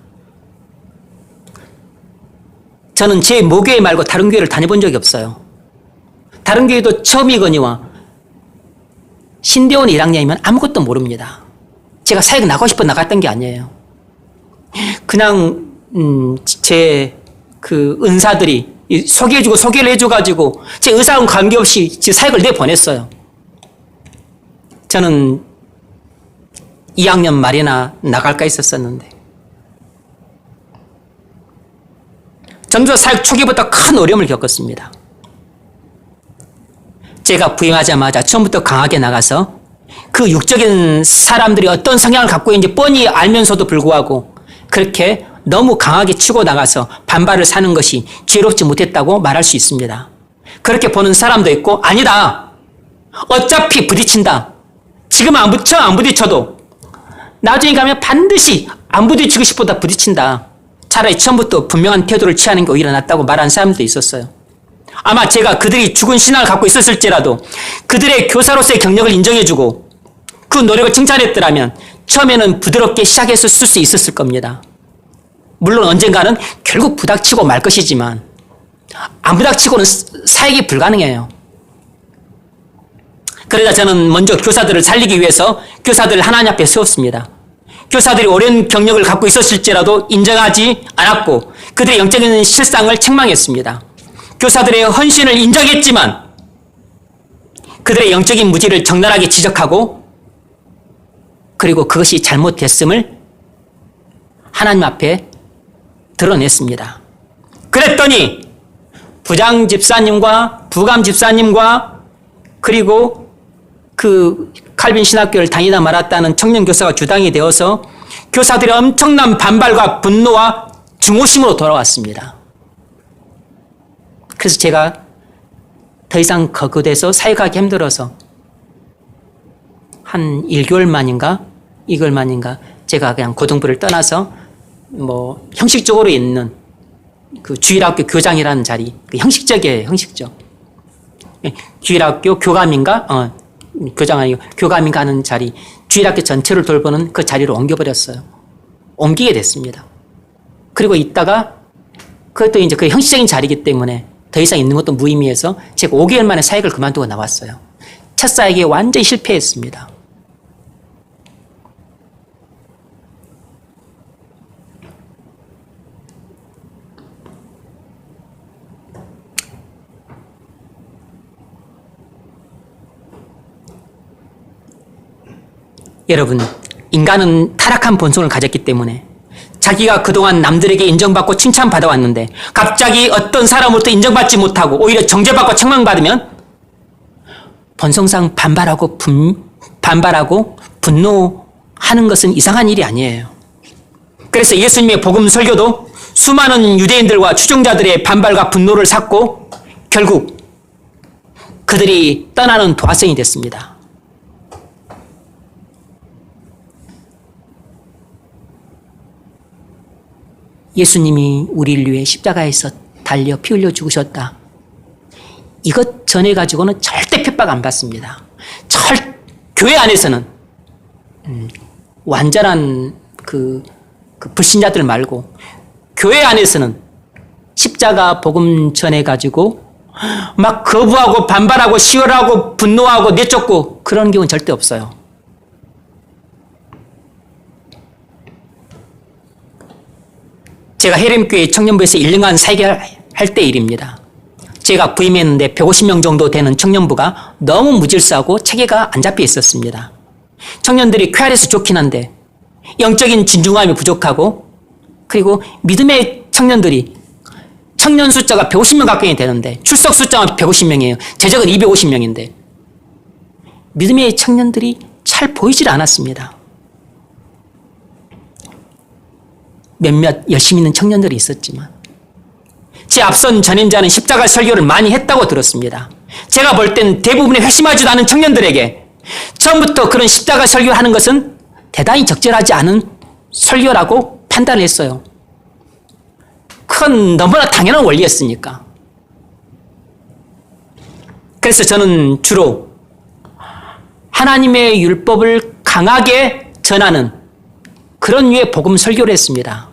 저는 제 모교회 말고 다른 교회를 다녀본 적이 없어요. 다른 교회도 처음이거니와 신대원 1학년이면 아무것도 모릅니다. 제가 사역 나가고 싶어 나갔던 게 아니에요. 그냥 제 그 은사들이 소개해주고 소개를 해줘가지고 제 의사하고는 관계없이 제 사역을 내보냈어요. 저는 2학년 말이나 나갈까 했었는데 전도 사역 초기부터 큰 어려움을 겪었습니다. 제가 부임하자마자 처음부터 강하게 나가서 그 육적인 사람들이 어떤 성향을 갖고 있는지 뻔히 알면서도 불구하고 그렇게 너무 강하게 치고 나가서 반발을 사는 것이 지혜롭지 못했다고 말할 수 있습니다. 그렇게 보는 사람도 있고 아니다. 어차피 부딪힌다. 지금 안 부딪혀도 나중에 가면 반드시 안 부딪히고 싶어도 부딪힌다. 차라리 처음부터 분명한 태도를 취하는 게 오히려 낫다고 말하는 사람도 있었어요. 아마 제가 그들이 죽은 신앙을 갖고 있었을지라도 그들의 교사로서의 경력을 인정해주고 그 노력을 칭찬했더라면 처음에는 부드럽게 시작했을 수 있었을 겁니다. 물론 언젠가는 결국 부닥치고 말 것이지만 안 부닥치고는 사역이 불가능해요. 그러자 저는 먼저 교사들을 살리기 위해서 교사들을 하나님 앞에 세웠습니다. 교사들이 오랜 경력을 갖고 있었을지라도 인정하지 않았고 그들의 영적인 실상을 책망했습니다. 교사들의 헌신을 인정했지만 그들의 영적인 무지를 적나라하게 지적하고 그리고 그것이 잘못됐음을 하나님 앞에 드러냈습니다. 그랬더니 부장 집사님과 부감 집사님과 그리고 그 칼빈 신학교를 다니다 말았다는 청년 교사가 주당이 되어서 교사들의 엄청난 반발과 분노와 증오심으로 돌아왔습니다. 그래서 제가 더 이상 거기에서 사역하기 힘들어서 한 1개월 만인가 2개월 만인가 제가 그냥 고등부를 떠나서 뭐 형식적으로 있는 그 주일학교 교장이라는 자리, 그 형식적이에요, 형식적. 주일학교 교감인가? 교장 아니고 교감인가 하는 자리, 주일학교 전체를 돌보는 그 자리로 옮겨버렸어요. 옮기게 됐습니다. 그리고 있다가 그것도 이제 그 형식적인 자리이기 때문에 더 이상 있는 것도 무의미해서 제가 5개월 만에 사역을 그만두고 나왔어요. 첫 사역에 완전히 실패했습니다. 여러분, 인간은 타락한 본성을 가졌기 때문에 자기가 그동안 남들에게 인정받고 칭찬받아 왔는데 갑자기 어떤 사람으로부터 인정받지 못하고 오히려 정죄받고 책망받으면 본성상 반발하고 분노하는 것은 이상한 일이 아니에요. 그래서 예수님의 복음 설교도 수많은 유대인들과 추종자들의 반발과 분노를 샀고 결국 그들이 떠나는 도화성이 됐습니다. 예수님이 우리를 위해 십자가에서 달려 피 흘려 죽으셨다. 이것 전해가지고는 절대 핍박 안 받습니다. 교회 안에서는 완전한 그 불신자들 말고 교회 안에서는 십자가 복음 전해가지고 막 거부하고 반발하고 시월하고 분노하고 내쫓고 그런 경우는 절대 없어요. 제가 해림교회 청년부에서 1년간 사역할 때 일입니다. 제가 부임했는데 150명 정도 되는 청년부가 너무 무질서하고 체계가 안 잡혀 있었습니다. 청년들이 쾌활해서 좋긴 한데 영적인 진중함이 부족하고 그리고 믿음의 청년들이 청년 숫자가 150명 가까이 되는데 출석 숫자가 150명이에요. 제적은 250명인데 믿음의 청년들이 잘 보이질 않았습니다. 몇몇 열심히 있는 청년들이 있었지만 제 앞선 전임자는 십자가 설교를 많이 했다고 들었습니다. 제가 볼 땐 대부분의 회심하지도 않은 청년들에게 처음부터 그런 십자가 설교하는 것은 대단히 적절하지 않은 설교라고 판단을 했어요. 그건 너무나 당연한 원리였으니까. 그래서 저는 주로 하나님의 율법을 강하게 전하는 그런 류의 복음 설교를 했습니다.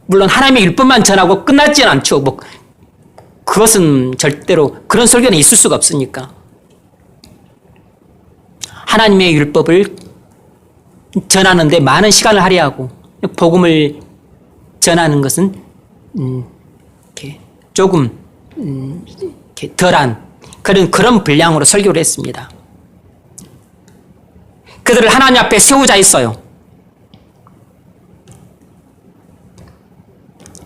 물론 하나님의 율법만 전하고 끝나지는 않죠. 그것은 절대로 그런 설교는 있을 수가 없으니까. 하나님의 율법을 전하는데 많은 시간을 할애하고 복음을 전하는 것은 조금 덜한 그런 분량으로 설교를 했습니다. 그들을 하나님 앞에 세우자 했어요.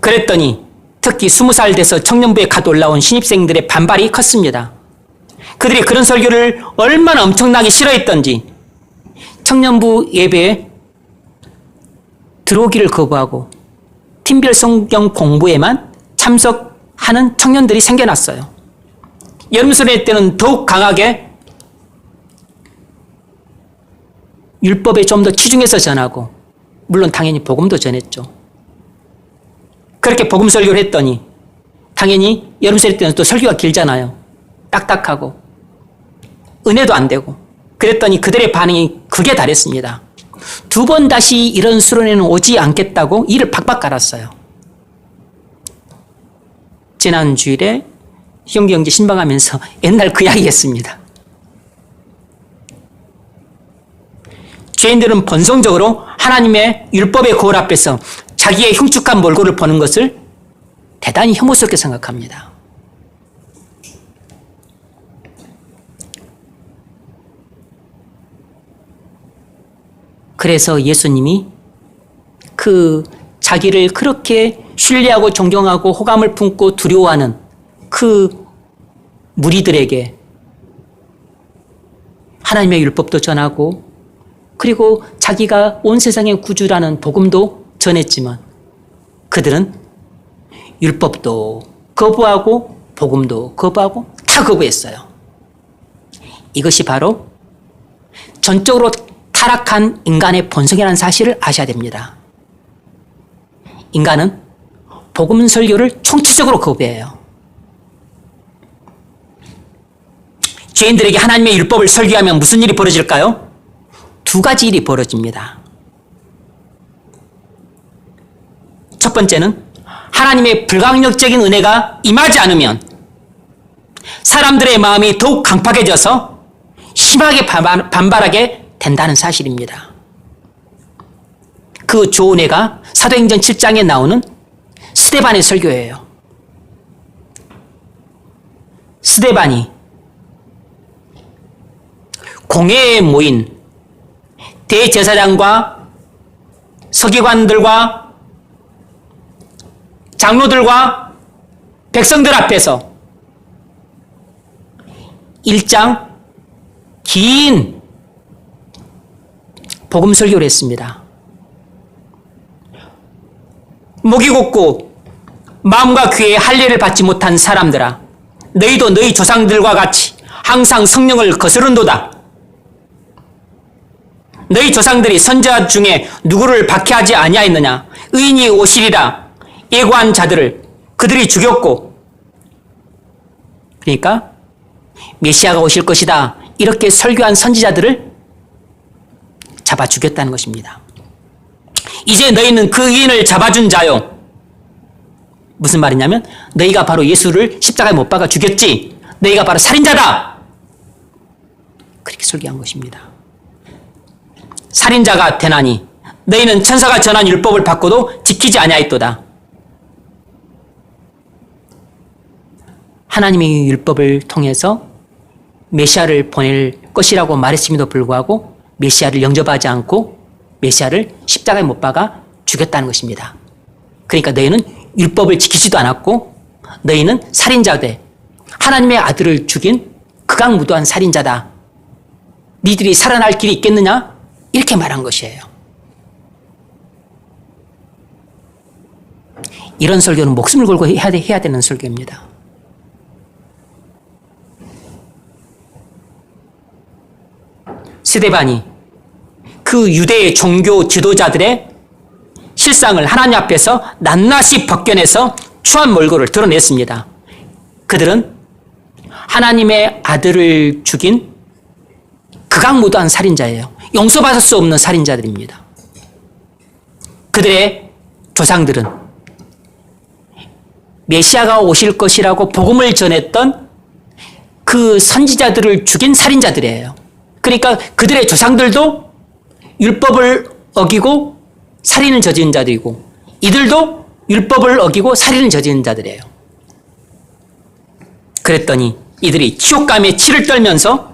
그랬더니 특히 20살 돼서 청년부에 갓 올라온 신입생들의 반발이 컸습니다. 그들이 그런 설교를 얼마나 엄청나게 싫어했던지 청년부 예배에 들어오기를 거부하고 팀별 성경 공부에만 참석하는 청년들이 생겨났어요. 여름수련회 때는 더욱 강하게 율법에 좀 더 치중해서 전하고 물론 당연히 복음도 전했죠. 그렇게 복음 설교를 했더니 당연히 여름수련회 때는 또 설교가 길잖아요. 딱딱하고 은혜도 안 되고 그랬더니 그들의 반응이 극에 달했습니다. 2번 다시 이런 수련회는 오지 않겠다고 이를 팍팍 깔았어요. 지난 주일에 희용기 형제 신방하면서 옛날 그 이야기 했습니다. 죄인들은 본성적으로 하나님의 율법의 거울 앞에서 자기의 흉측한 몰골을 보는 것을 대단히 혐오스럽게 생각합니다. 그래서 예수님이 그 자기를 그렇게 신뢰하고 존경하고 호감을 품고 두려워하는 그 무리들에게 하나님의 율법도 전하고 그리고 자기가 온 세상의 구주라는 복음도 전했지만 그들은 율법도 거부하고 복음도 거부하고 다 거부했어요. 이것이 바로 전적으로 타락한 인간의 본성이라는 사실을 아셔야 됩니다. 인간은 복음 설교를 총체적으로 거부해요. 죄인들에게 하나님의 율법을 설교하면 무슨 일이 벌어질까요? 2가지 일이 벌어집니다. 첫 번째는 하나님의 불강력적인 은혜가 임하지 않으면 사람들의 마음이 더욱 강팍해져서 심하게 반발하게 된다는 사실입니다. 그 조은혜가 사도행전 7장에 나오는 스데반의 설교예요. 스데반이 공회에 모인 대제사장과 서기관들과 장로들과 백성들 앞에서 1장 긴 복음 설교를 했습니다. 목이 곧고 마음과 귀에 할례를 받지 못한 사람들아, 너희도 너희 조상들과 같이 항상 성령을 거스른도다. 너희 조상들이 선지자 중에 누구를 박해하지 아니하였느냐? 의인이 오시리라 예고한 자들을 그들이 죽였고, 그러니까 메시아가 오실 것이다 이렇게 설교한 선지자들을 잡아 죽였다는 것입니다. 이제 너희는 그 의인을 잡아준 자요. 무슨 말이냐면 너희가 바로 예수를 십자가에 못 박아 죽였지. 너희가 바로 살인자다. 그렇게 설교한 것입니다. 살인자가 되나니 너희는 천사가 전한 율법을 받고도 지키지 아니하였도다. 하나님의 율법을 통해서 메시아를 보낼 것이라고 말했음에도 불구하고 메시아를 영접하지 않고 메시아를 십자가에 못 박아 죽였다는 것입니다. 그러니까 너희는 율법을 지키지도 않았고 너희는 살인자되 하나님의 아들을 죽인 극악무도한 살인자다. 니들이 살아날 길이 있겠느냐? 이렇게 말한 것이에요. 이런 설교는 목숨을 걸고 해야 되는 설교입니다. 스데반이 그 유대의 종교 지도자들의 실상을 하나님 앞에서 낱낱이 벗겨내서 추한 몰골을 드러냈습니다. 그들은 하나님의 아들을 죽인 극악무도한 살인자예요. 용서받을 수 없는 살인자들입니다. 그들의 조상들은 메시아가 오실 것이라고 복음을 전했던 그 선지자들을 죽인 살인자들이에요. 그러니까 그들의 조상들도 율법을 어기고 살인을 저지른 자들이고 이들도 율법을 어기고 살인을 저지른 자들이에요. 그랬더니 이들이 치욕감에 치를 떨면서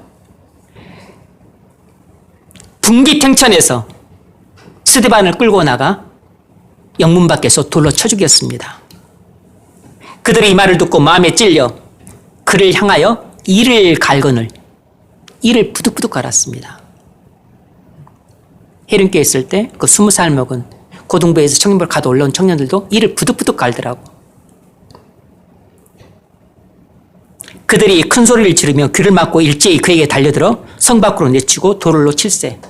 분기탱천에서 스데반을 끌고 나가 영문 밖에서 돌로 쳐 죽였습니다. 그들이 이 말을 듣고 마음에 찔려 그를 향하여 이를 갈건을 이를 부득부득 갈았습니다. 해림교에 있을 때 그 20살 먹은 고등부에서 청년부를 가도 올라온 청년들도 이를 부득부득 갈더라고. 그들이 큰 소리를 지르며 귀를 막고 일제히 그에게 달려들어 성 밖으로 내치고 돌로 칠세.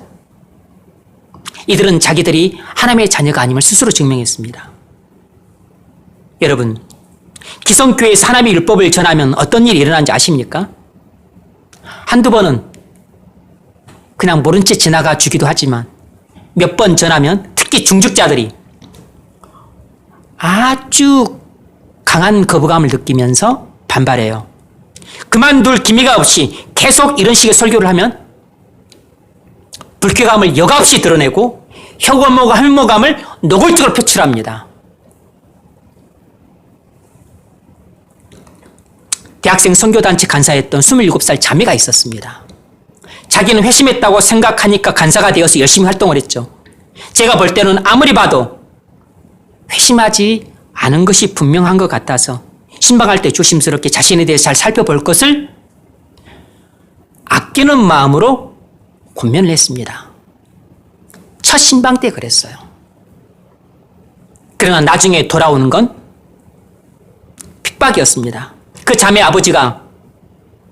이들은 자기들이 하나님의 자녀가 아님을 스스로 증명했습니다. 여러분, 기성교회에서 하나님의 율법을 전하면 어떤 일이 일어나는지 아십니까? 한두 번은 그냥 모른 채 지나가 주기도 하지만 몇 번 전하면 특히 중직자들이 아주 강한 거부감을 느끼면서 반발해요. 그만둘 기미가 없이 계속 이런 식의 설교를 하면 불쾌감을 여과없이 드러내고 혐오감을 노골적으로 표출합니다. 대학생 선교단체 간사였던 27살 자매가 있었습니다. 자기는 회심했다고 생각하니까 간사가 되어서 열심히 활동을 했죠. 제가 볼 때는 아무리 봐도 회심하지 않은 것이 분명한 것 같아서 신방할 때 조심스럽게 자신에 대해서 잘 살펴볼 것을 아끼는 마음으로 권면을 했습니다. 첫 신방 때 그랬어요. 그러나 나중에 돌아오는 건 핍박이었습니다. 그 자매 아버지가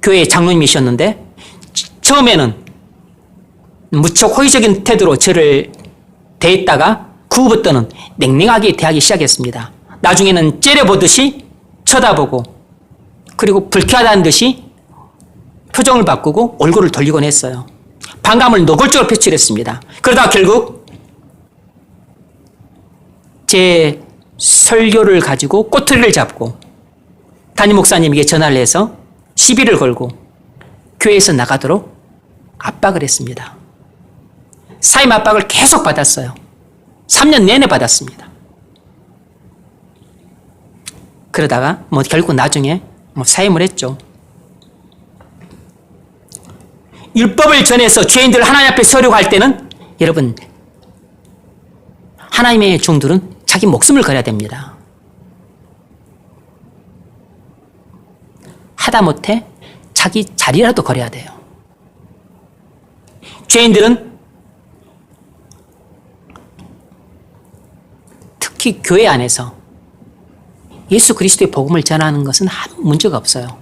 교회 장로님이셨는데 처음에는 무척 호의적인 태도로 저를 대했다가 그 후부터는 냉랭하게 대하기 시작했습니다. 나중에는 째려보듯이 쳐다보고 그리고 불쾌하다는 듯이 표정을 바꾸고 얼굴을 돌리곤 했어요. 반감을 노골적으로 표출했습니다. 그러다 결국 제 설교를 가지고 꼬투리를 잡고 담임 목사님에게 전화를 해서 시비를 걸고 교회에서 나가도록 압박을 했습니다. 사임 압박을 계속 받았어요. 3년 내내 받았습니다. 그러다가 결국 나중에 사임을 했죠. 율법을 전해서 죄인들을 하나님 앞에 서려고 할 때는 여러분 하나님의 종들은 자기 목숨을 걸어야 됩니다. 하다못해 자기 자리라도 걸어야 돼요. 죄인들은 특히 특히 교회 안에서 예수 그리스도의 복음을 전하는 것은 아무 문제가 없어요.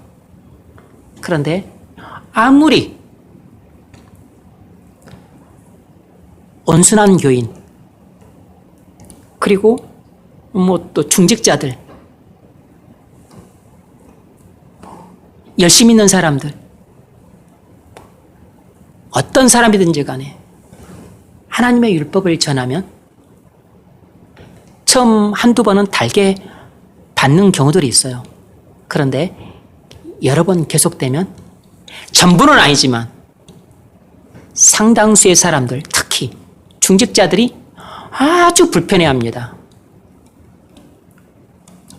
그런데 아무리 온순한 교인, 그리고 뭐 또 중직자들, 열심히 있는 사람들, 어떤 사람이든지 간에 하나님의 율법을 전하면 처음 한두 번은 달게 받는 경우들이 있어요. 그런데 여러 번 계속되면 전부는 아니지만 상당수의 사람들, 특히 중직자들이 아주 불편해합니다.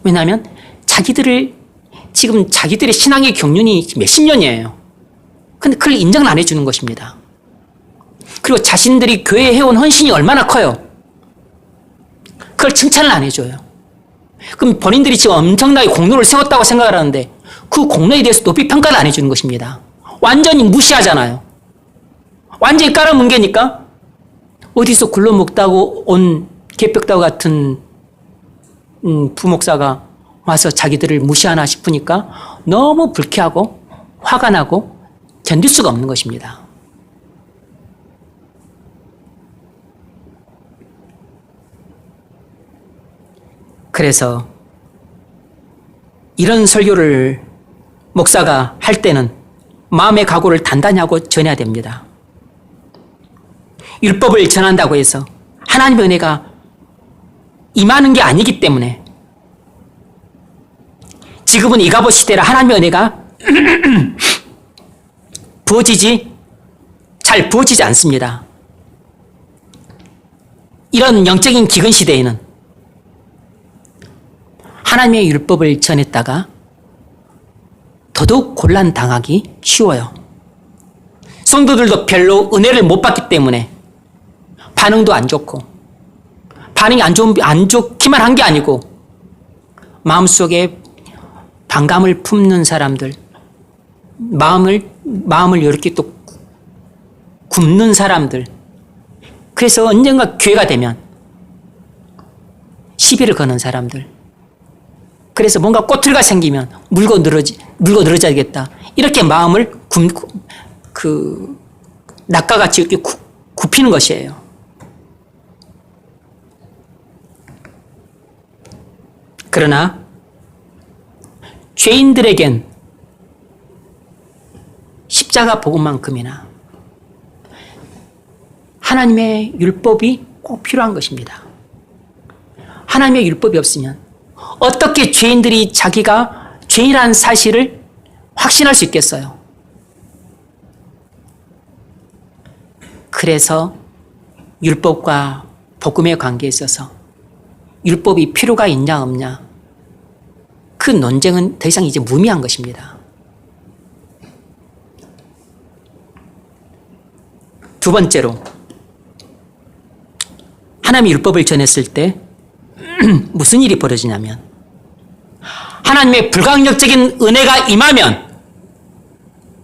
왜냐하면 지금 자기들의 신앙의 경륜이 몇십 년이에요. 근데 그걸 인정을 안 해주는 것입니다. 그리고 자신들이 교회에 해온 헌신이 얼마나 커요. 그걸 칭찬을 안 해줘요. 그럼 본인들이 지금 엄청나게 공로를 세웠다고 생각을 하는데 그 공로에 대해서 높이 평가를 안 해주는 것입니다. 완전히 무시하잖아요. 완전히 깔아뭉개니까 어디서 굴러먹다고 온 개벽다구 같은 부목사가 와서 자기들을 무시하나 싶으니까 너무 불쾌하고 화가 나고 견딜 수가 없는 것입니다. 그래서 이런 설교를 목사가 할 때는 마음의 각오를 단단히 하고 전해야 됩니다. 율법을 전한다고 해서 하나님의 은혜가 임하는 게 아니기 때문에 지금은 이가봇 시대라 하나님의 은혜가 잘 부어지지 않습니다. 이런 영적인 기근 시대에는 하나님의 율법을 전했다가 더더욱 곤란당하기 쉬워요. 성도들도 별로 은혜를 못 받기 때문에 반응도 안 좋고, 반응이 안 좋기만 한 게 아니고 마음속에 반감을 품는 사람들, 마음을 이렇게 또 굽는 사람들, 그래서 언젠가 기회가 되면 시비를 거는 사람들, 그래서 뭔가 꼬투리가 생기면 물고 늘어져야겠다, 이렇게 마음을 낙가같이 이렇게 굽히는 것이에요. 그러나 죄인들에겐 십자가 복음만큼이나 하나님의 율법이 꼭 필요한 것입니다. 하나님의 율법이 없으면 어떻게 죄인들이 자기가 죄인이라는 사실을 확신할 수 있겠어요? 그래서 율법과 복음의 관계에 있어서 율법이 필요가 있냐 없냐, 그 논쟁은 더 이상 이제 무의미한 것입니다. 두 번째로, 하나님의 율법을 전했을 때 무슨 일이 벌어지냐면, 하나님의 불강력적인 은혜가 임하면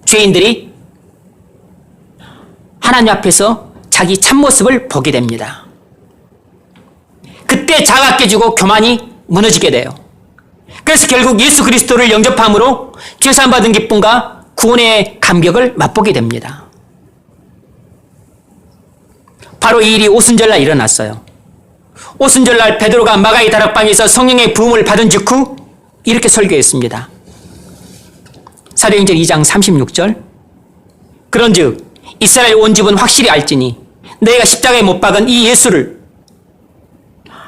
죄인들이 하나님 앞에서 자기 참모습을 보게 됩니다. 그때 자가 깨지고 교만이 무너지게 돼요. 그래서 결국 예수 그리스도를 영접함으로 죄사함 받은 기쁨과 구원의 감격을 맛보게 됩니다. 바로 이 일이 오순절날 일어났어요. 오순절날 베드로가 마가의 다락방에서 성령의 부음을 받은 직후 이렇게 설교했습니다. 사도행전 2장 36절, 그런즉 이스라엘 온 집은 확실히 알지니 너희가 십자가에 못 박은 이 예수를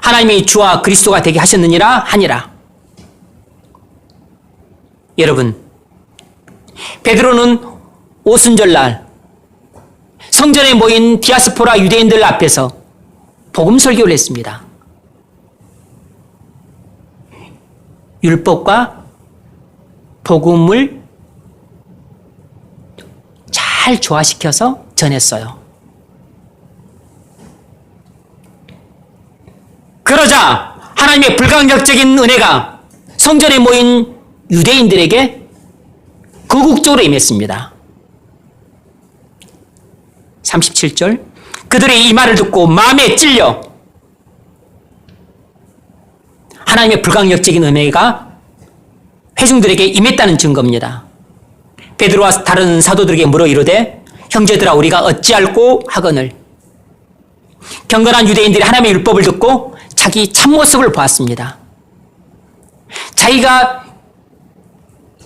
하나님의 주와 그리스도가 되게 하셨느니라 하니라. 여러분, 베드로는 오순절날 성전에 모인 디아스포라 유대인들 앞에서 복음 설교를 했습니다. 율법과 복음을 잘 조화시켜서 전했어요. 그러자 하나님의 불강력적인 은혜가 성전에 모인 유대인들에게 거국적으로 임했습니다. 37절, 그들의 이 말을 듣고 마음에 찔려 하나님의 불강력적인 은혜가 회중들에게 임했다는 증거입니다. 베드로와 다른 사도들에게 물어 이르되 형제들아 우리가 어찌할꼬 하거늘. 경건한 유대인들이 하나님의 율법을 듣고 자기 참모습을 보았습니다. 자기가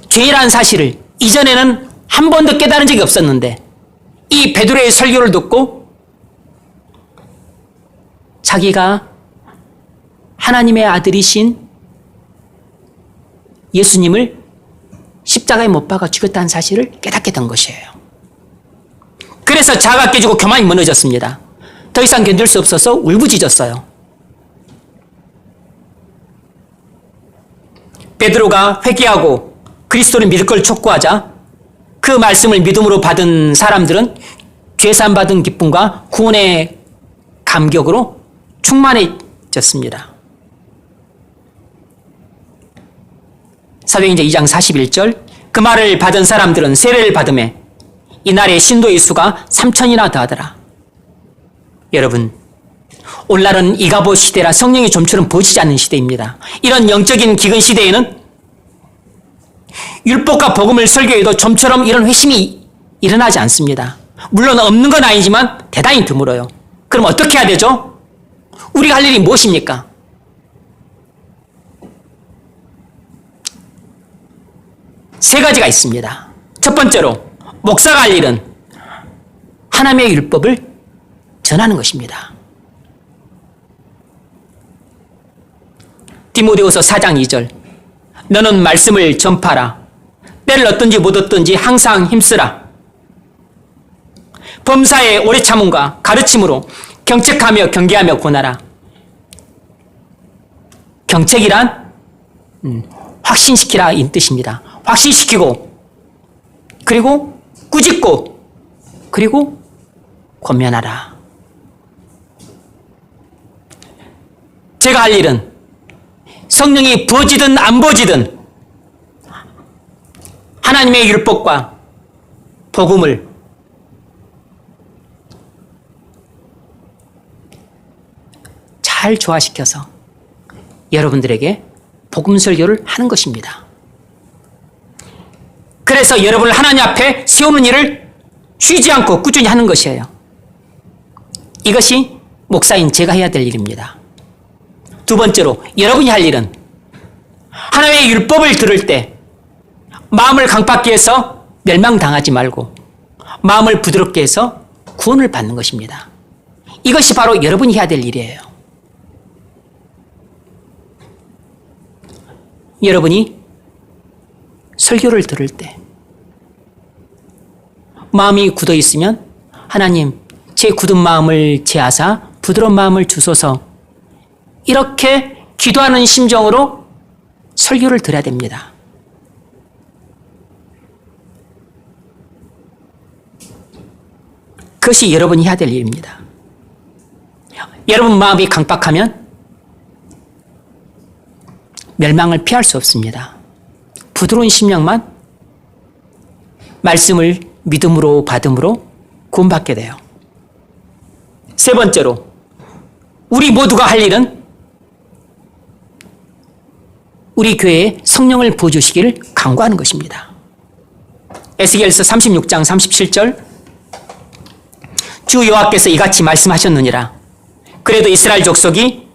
죄라는 사실을 이전에는 한 번도 깨달은 적이 없었는데 이 베드로의 설교를 듣고 자기가 하나님의 아들이신 예수님을 십자가에 못 박아 죽였다는 사실을 깨닫게 된 것이에요. 그래서 자아가 깨지고 교만이 무너졌습니다. 더 이상 견딜 수 없어서 울부짖었어요. 베드로가 회개하고 그리스도를 믿을 걸 촉구하자 그 말씀을 믿음으로 받은 사람들은 죄사함받은 기쁨과 구원의 감격으로 충만해졌습니다. 사도행전 2장 41절 그 말을 받은 사람들은 세례를 받음에 이날의 신도의 수가 3,000이나 더하더라. 여러분, 오늘날은 이가보 시대라 성령의 좀처럼 부어지지 않는 시대입니다. 이런 영적인 기근 시대에는 율법과 복음을 설교해도 좀처럼 이런 회심이 일어나지 않습니다. 물론 없는 건 아니지만 대단히 드물어요. 그럼 어떻게 해야 되죠? 우리가 할 일이 무엇입니까? 세 가지가 있습니다. 첫 번째로 목사가 할 일은 하나님의 율법을 전하는 것입니다. 디모데후서 4장 2절 너는 말씀을 전파하라. 때를 얻든지 못 얻든지 항상 힘쓰라. 범사에 오래 참음과 가르침으로 경책하며 경계하며 권하라. 경책이란 확신시키라 이 뜻입니다. 확신시키고 그리고 꾸짖고 그리고 권면하라. 제가 할 일은 성령이 부어지든 안 부어지든 하나님의 율법과 복음을 잘 조화시켜서 여러분들에게 복음 설교를 하는 것입니다. 그래서 여러분을 하나님 앞에 세우는 일을 쉬지 않고 꾸준히 하는 것이에요. 이것이 목사인 제가 해야 될 일입니다. 두 번째로 여러분이 할 일은 하나님의 율법을 들을 때 마음을 강팍게 해서 멸망당하지 말고 마음을 부드럽게 해서 구원을 받는 것입니다. 이것이 바로 여러분이 해야 될 일이에요. 여러분이 설교를 들을 때 마음이 굳어 있으면 하나님 제 굳은 마음을 제하사 부드러운 마음을 주소서 이렇게 기도하는 심정으로 설교를 들어야 됩니다. 그것이 여러분이 해야 될 일입니다. 여러분 마음이 강팍하면 멸망을 피할 수 없습니다. 부드러운 심령만 말씀을 믿음으로 받음으로 구원받게 돼요. 세 번째로 우리 모두가 할 일은 우리 교회에 성령을 부어주시기를 간구하는 것입니다. 에스겔서 36장 37절 주 여호와께서 이같이 말씀하셨느니라. 그래도 이스라엘 족속이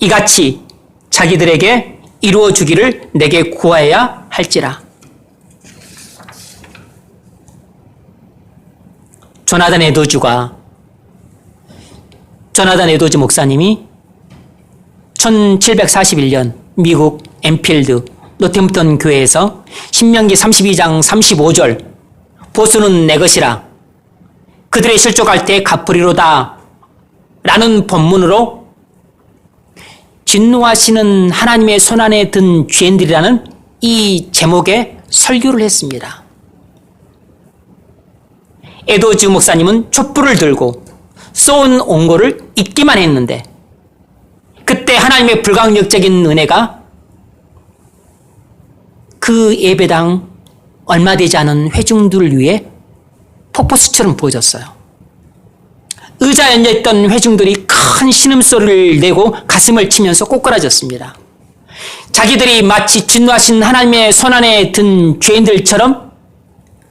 이같이 자기들에게 이루어 주기를 내게 구하여야 할지라. 조나단 에도즈 목사님이 1741년 미국 엠필드 노템프턴 교회에서 신명기 32장 35절 보수는 내 것이라 그들의 실족할 때 갚으리로다 라는 본문으로 진노하시는 하나님의 손안에 든 죄인들이라는 이 제목의 설교를 했습니다. 에도즈 목사님은 촛불을 들고 쏘은 온고를 잊기만 했는데 그때 하나님의 불강력적인 은혜가 그 예배당 얼마 되지 않은 회중들을 위해 폭포수처럼 부어졌어요. 의자에 앉아있던 회중들이 큰 신음소리를 내고 가슴을 치면서 꼬꾸라졌습니다. 자기들이 마치 진노하신 하나님의 손안에 든 죄인들처럼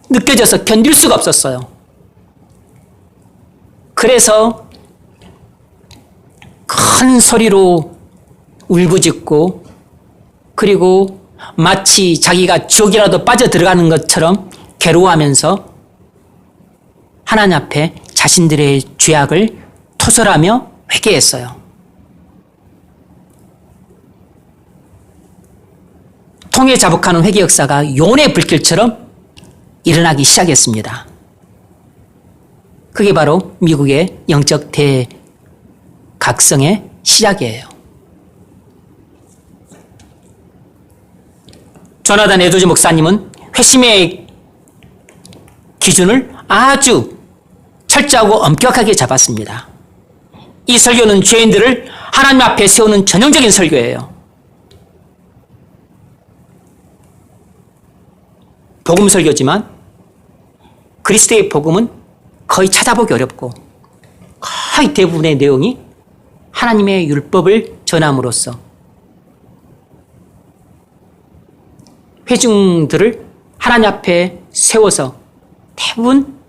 느껴져서 견딜 수가 없었어요. 그래서 큰 소리로 울부짖고 그리고 마치 자기가 지옥이라도 빠져들어가는 것처럼 괴로워하면서 하나님 앞에 자신들의 죄악을 토설하며 회개했어요. 통에 자복하는 회개 역사가 요원의 불길처럼 일어나기 시작했습니다. 그게 바로 미국의 영적 대각성의 시작이에요. 조나단 에드워즈 목사님은 회심의 기준을 아주 철저하고 엄격하게 잡았습니다. 이 설교는 죄인들을 하나님 앞에 세우는 전형적인 설교예요. 복음 설교지만 그리스도의 복음은 거의 찾아보기 어렵고 거의 대부분의 내용이 하나님의 율법을 전함으로써 회중들을 하나님 앞에 세워서 대부분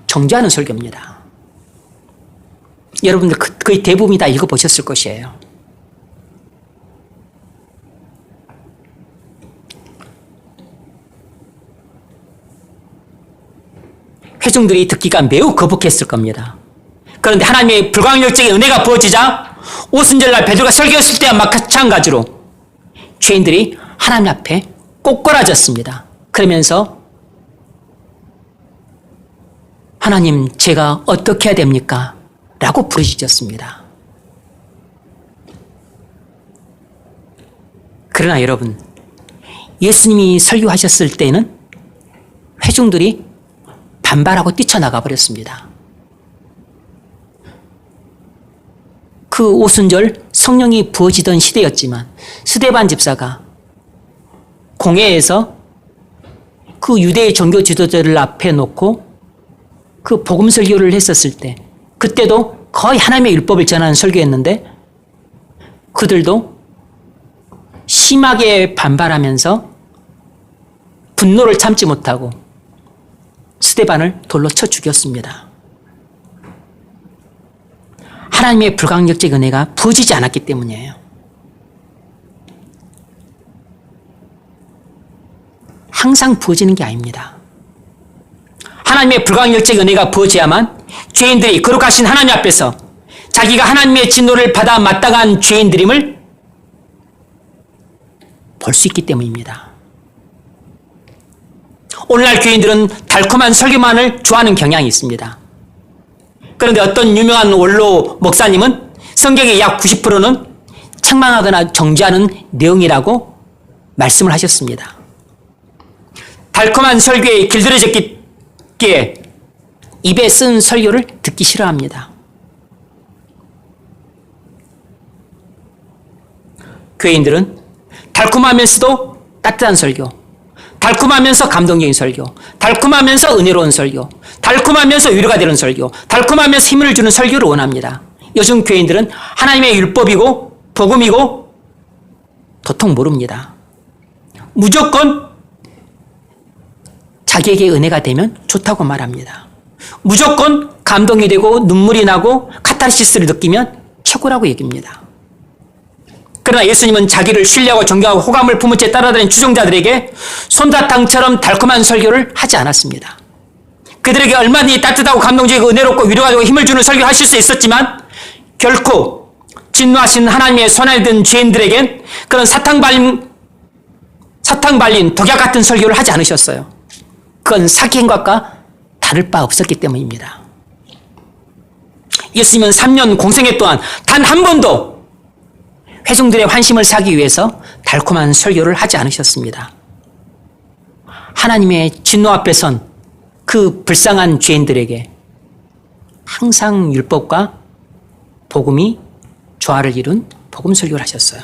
정죄하는 설교입니다. 여러분들 거의 대부분이 다 읽어보셨을 것이에요. 회중들이 듣기가 매우 거북했을 겁니다. 그런데 하나님의 불광력적인 은혜가 부어지자 오순절날 베드로가 설교했을 때와 마찬가지로 죄인들이 하나님 앞에 꼬꾸라졌습니다. 그러면서 하나님, 제가 어떻게 해야 됩니까? 라고 부르짖었습니다. 그러나 여러분, 예수님이 설교하셨을 때는 회중들이 반발하고 뛰쳐나가 버렸습니다. 그 오순절 성령이 부어지던 시대였지만 스데반 집사가 공회에서 그 유대의 종교 지도자를 앞에 놓고 그 복음 설교를 했었을 때 그때도 거의 하나님의 율법을 전하는 설교였는데 그들도 심하게 반발하면서 분노를 참지 못하고 스데반을 돌로 쳐 죽였습니다. 하나님의 불강력적 은혜가 부어지지 않았기 때문이에요. 항상 부어지는 게 아닙니다. 하나님의 불강력적 은혜가 부어져야만 죄인들이 거룩하신 하나님 앞에서 자기가 하나님의 진노를 받아 마땅한 죄인들임을 볼 수 있기 때문입니다. 오늘날 교인들은 달콤한 설교만을 좋아하는 경향이 있습니다. 그런데 어떤 유명한 원로 목사님은 성경의 약 90%는 책망하거나 정죄하는 내용이라고 말씀을 하셨습니다. 달콤한 설교에 길들여졌기에 입에 쓴 설교를 듣기 싫어합니다. 교인들은 달콤하면서도 따뜻한 설교, 달콤하면서 감동적인 설교, 달콤하면서 은혜로운 설교, 달콤하면서 위로가 되는 설교, 달콤하면서 힘을 주는 설교를 원합니다. 요즘 교인들은 하나님의 율법이고 복음이고 도통 모릅니다. 무조건 자기에게 은혜가 되면 좋다고 말합니다. 무조건 감동이 되고 눈물이 나고 카타르시스를 느끼면 최고라고 얘기합니다. 그러나 예수님은 자기를 신뢰하고 존경하고 호감을 품은 채 따라다니는 추종자들에게 솜사탕처럼 달콤한 설교를 하지 않았습니다. 그들에게 얼마든지 따뜻하고 감동적이고 은혜롭고 위로가 되고 힘을 주는 설교를 하실 수 있었지만 결코 진노하신 하나님의 손안에 든 죄인들에겐 그런 사탕 발린 독약 같은 설교를 하지 않으셨어요. 그건 사기 행각과 다를 바 없었기 때문입니다. 예수님은 3년 공생애 동안 단 한 번도 회중들의 환심을 사기 위해서 달콤한 설교를 하지 않으셨습니다. 하나님의 진노 앞에 선 그 불쌍한 죄인들에게 항상 율법과 복음이 조화를 이룬 복음 설교를 하셨어요.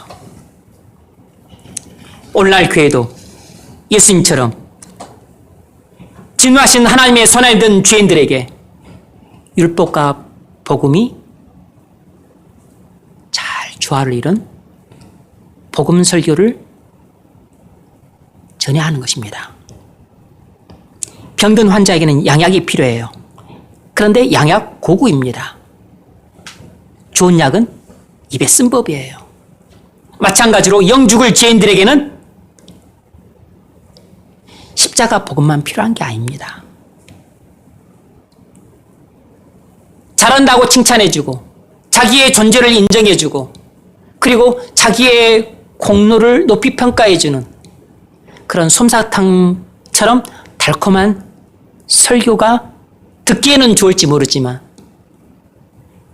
오늘날 교회도 예수님처럼 진노하신 하나님의 손안에 든 죄인들에게 율법과 복음이 잘 조화를 이룬 복음 설교를 전해야 하는 것입니다. 병든 환자에게는 양약이 필요해요. 그런데 양약 고구입니다. 좋은 약은 입에 쓴 법이에요. 마찬가지로 영죽을 죄인들에게는 십자가 복음만 필요한 게 아닙니다. 잘한다고 칭찬해주고 자기의 존재를 인정해주고 그리고 자기의 공로를 높이 평가해주는 그런 솜사탕처럼 달콤한 설교가 듣기에는 좋을지 모르지만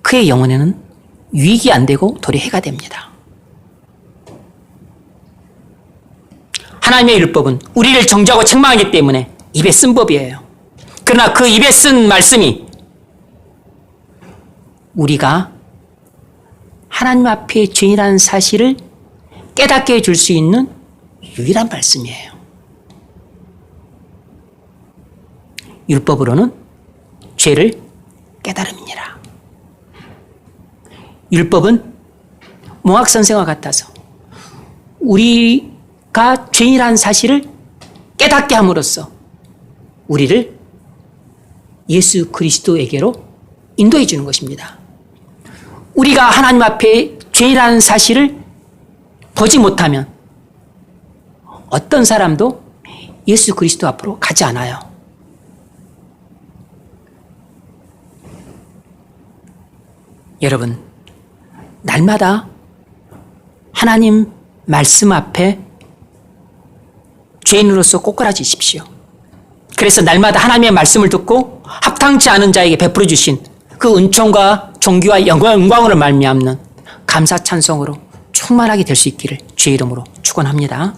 그의 영혼에는 유익이 안 되고 도리어 해가 됩니다. 하나님의 율법은 우리를 정죄하고 책망하기 때문에 입에 쓴 법이에요. 그러나 그 입에 쓴 말씀이 우리가 하나님 앞에 죄인이라는 사실을 깨닫게 해줄 수 있는 유일한 말씀이에요. 율법으로는 죄를 깨달음이니라. 율법은 몽학선생과 같아서 우리가 죄인이라는 사실을 깨닫게 함으로써 우리를 예수 그리스도에게로 인도해 주는 것입니다. 우리가 하나님 앞에 죄인이라는 사실을 보지 못하면 어떤 사람도 예수 그리스도 앞으로 가지 않아요. 여러분, 날마다 하나님 말씀 앞에 죄인으로서 꼬꾸라지십시오. 그래서 날마다 하나님의 말씀을 듣고 합당치 않은 자에게 베풀어 주신 그 은총과 존귀와 영광으로 말미암는 감사 찬송으로 충만하게 될 수 있기를 주의 이름으로 축원합니다.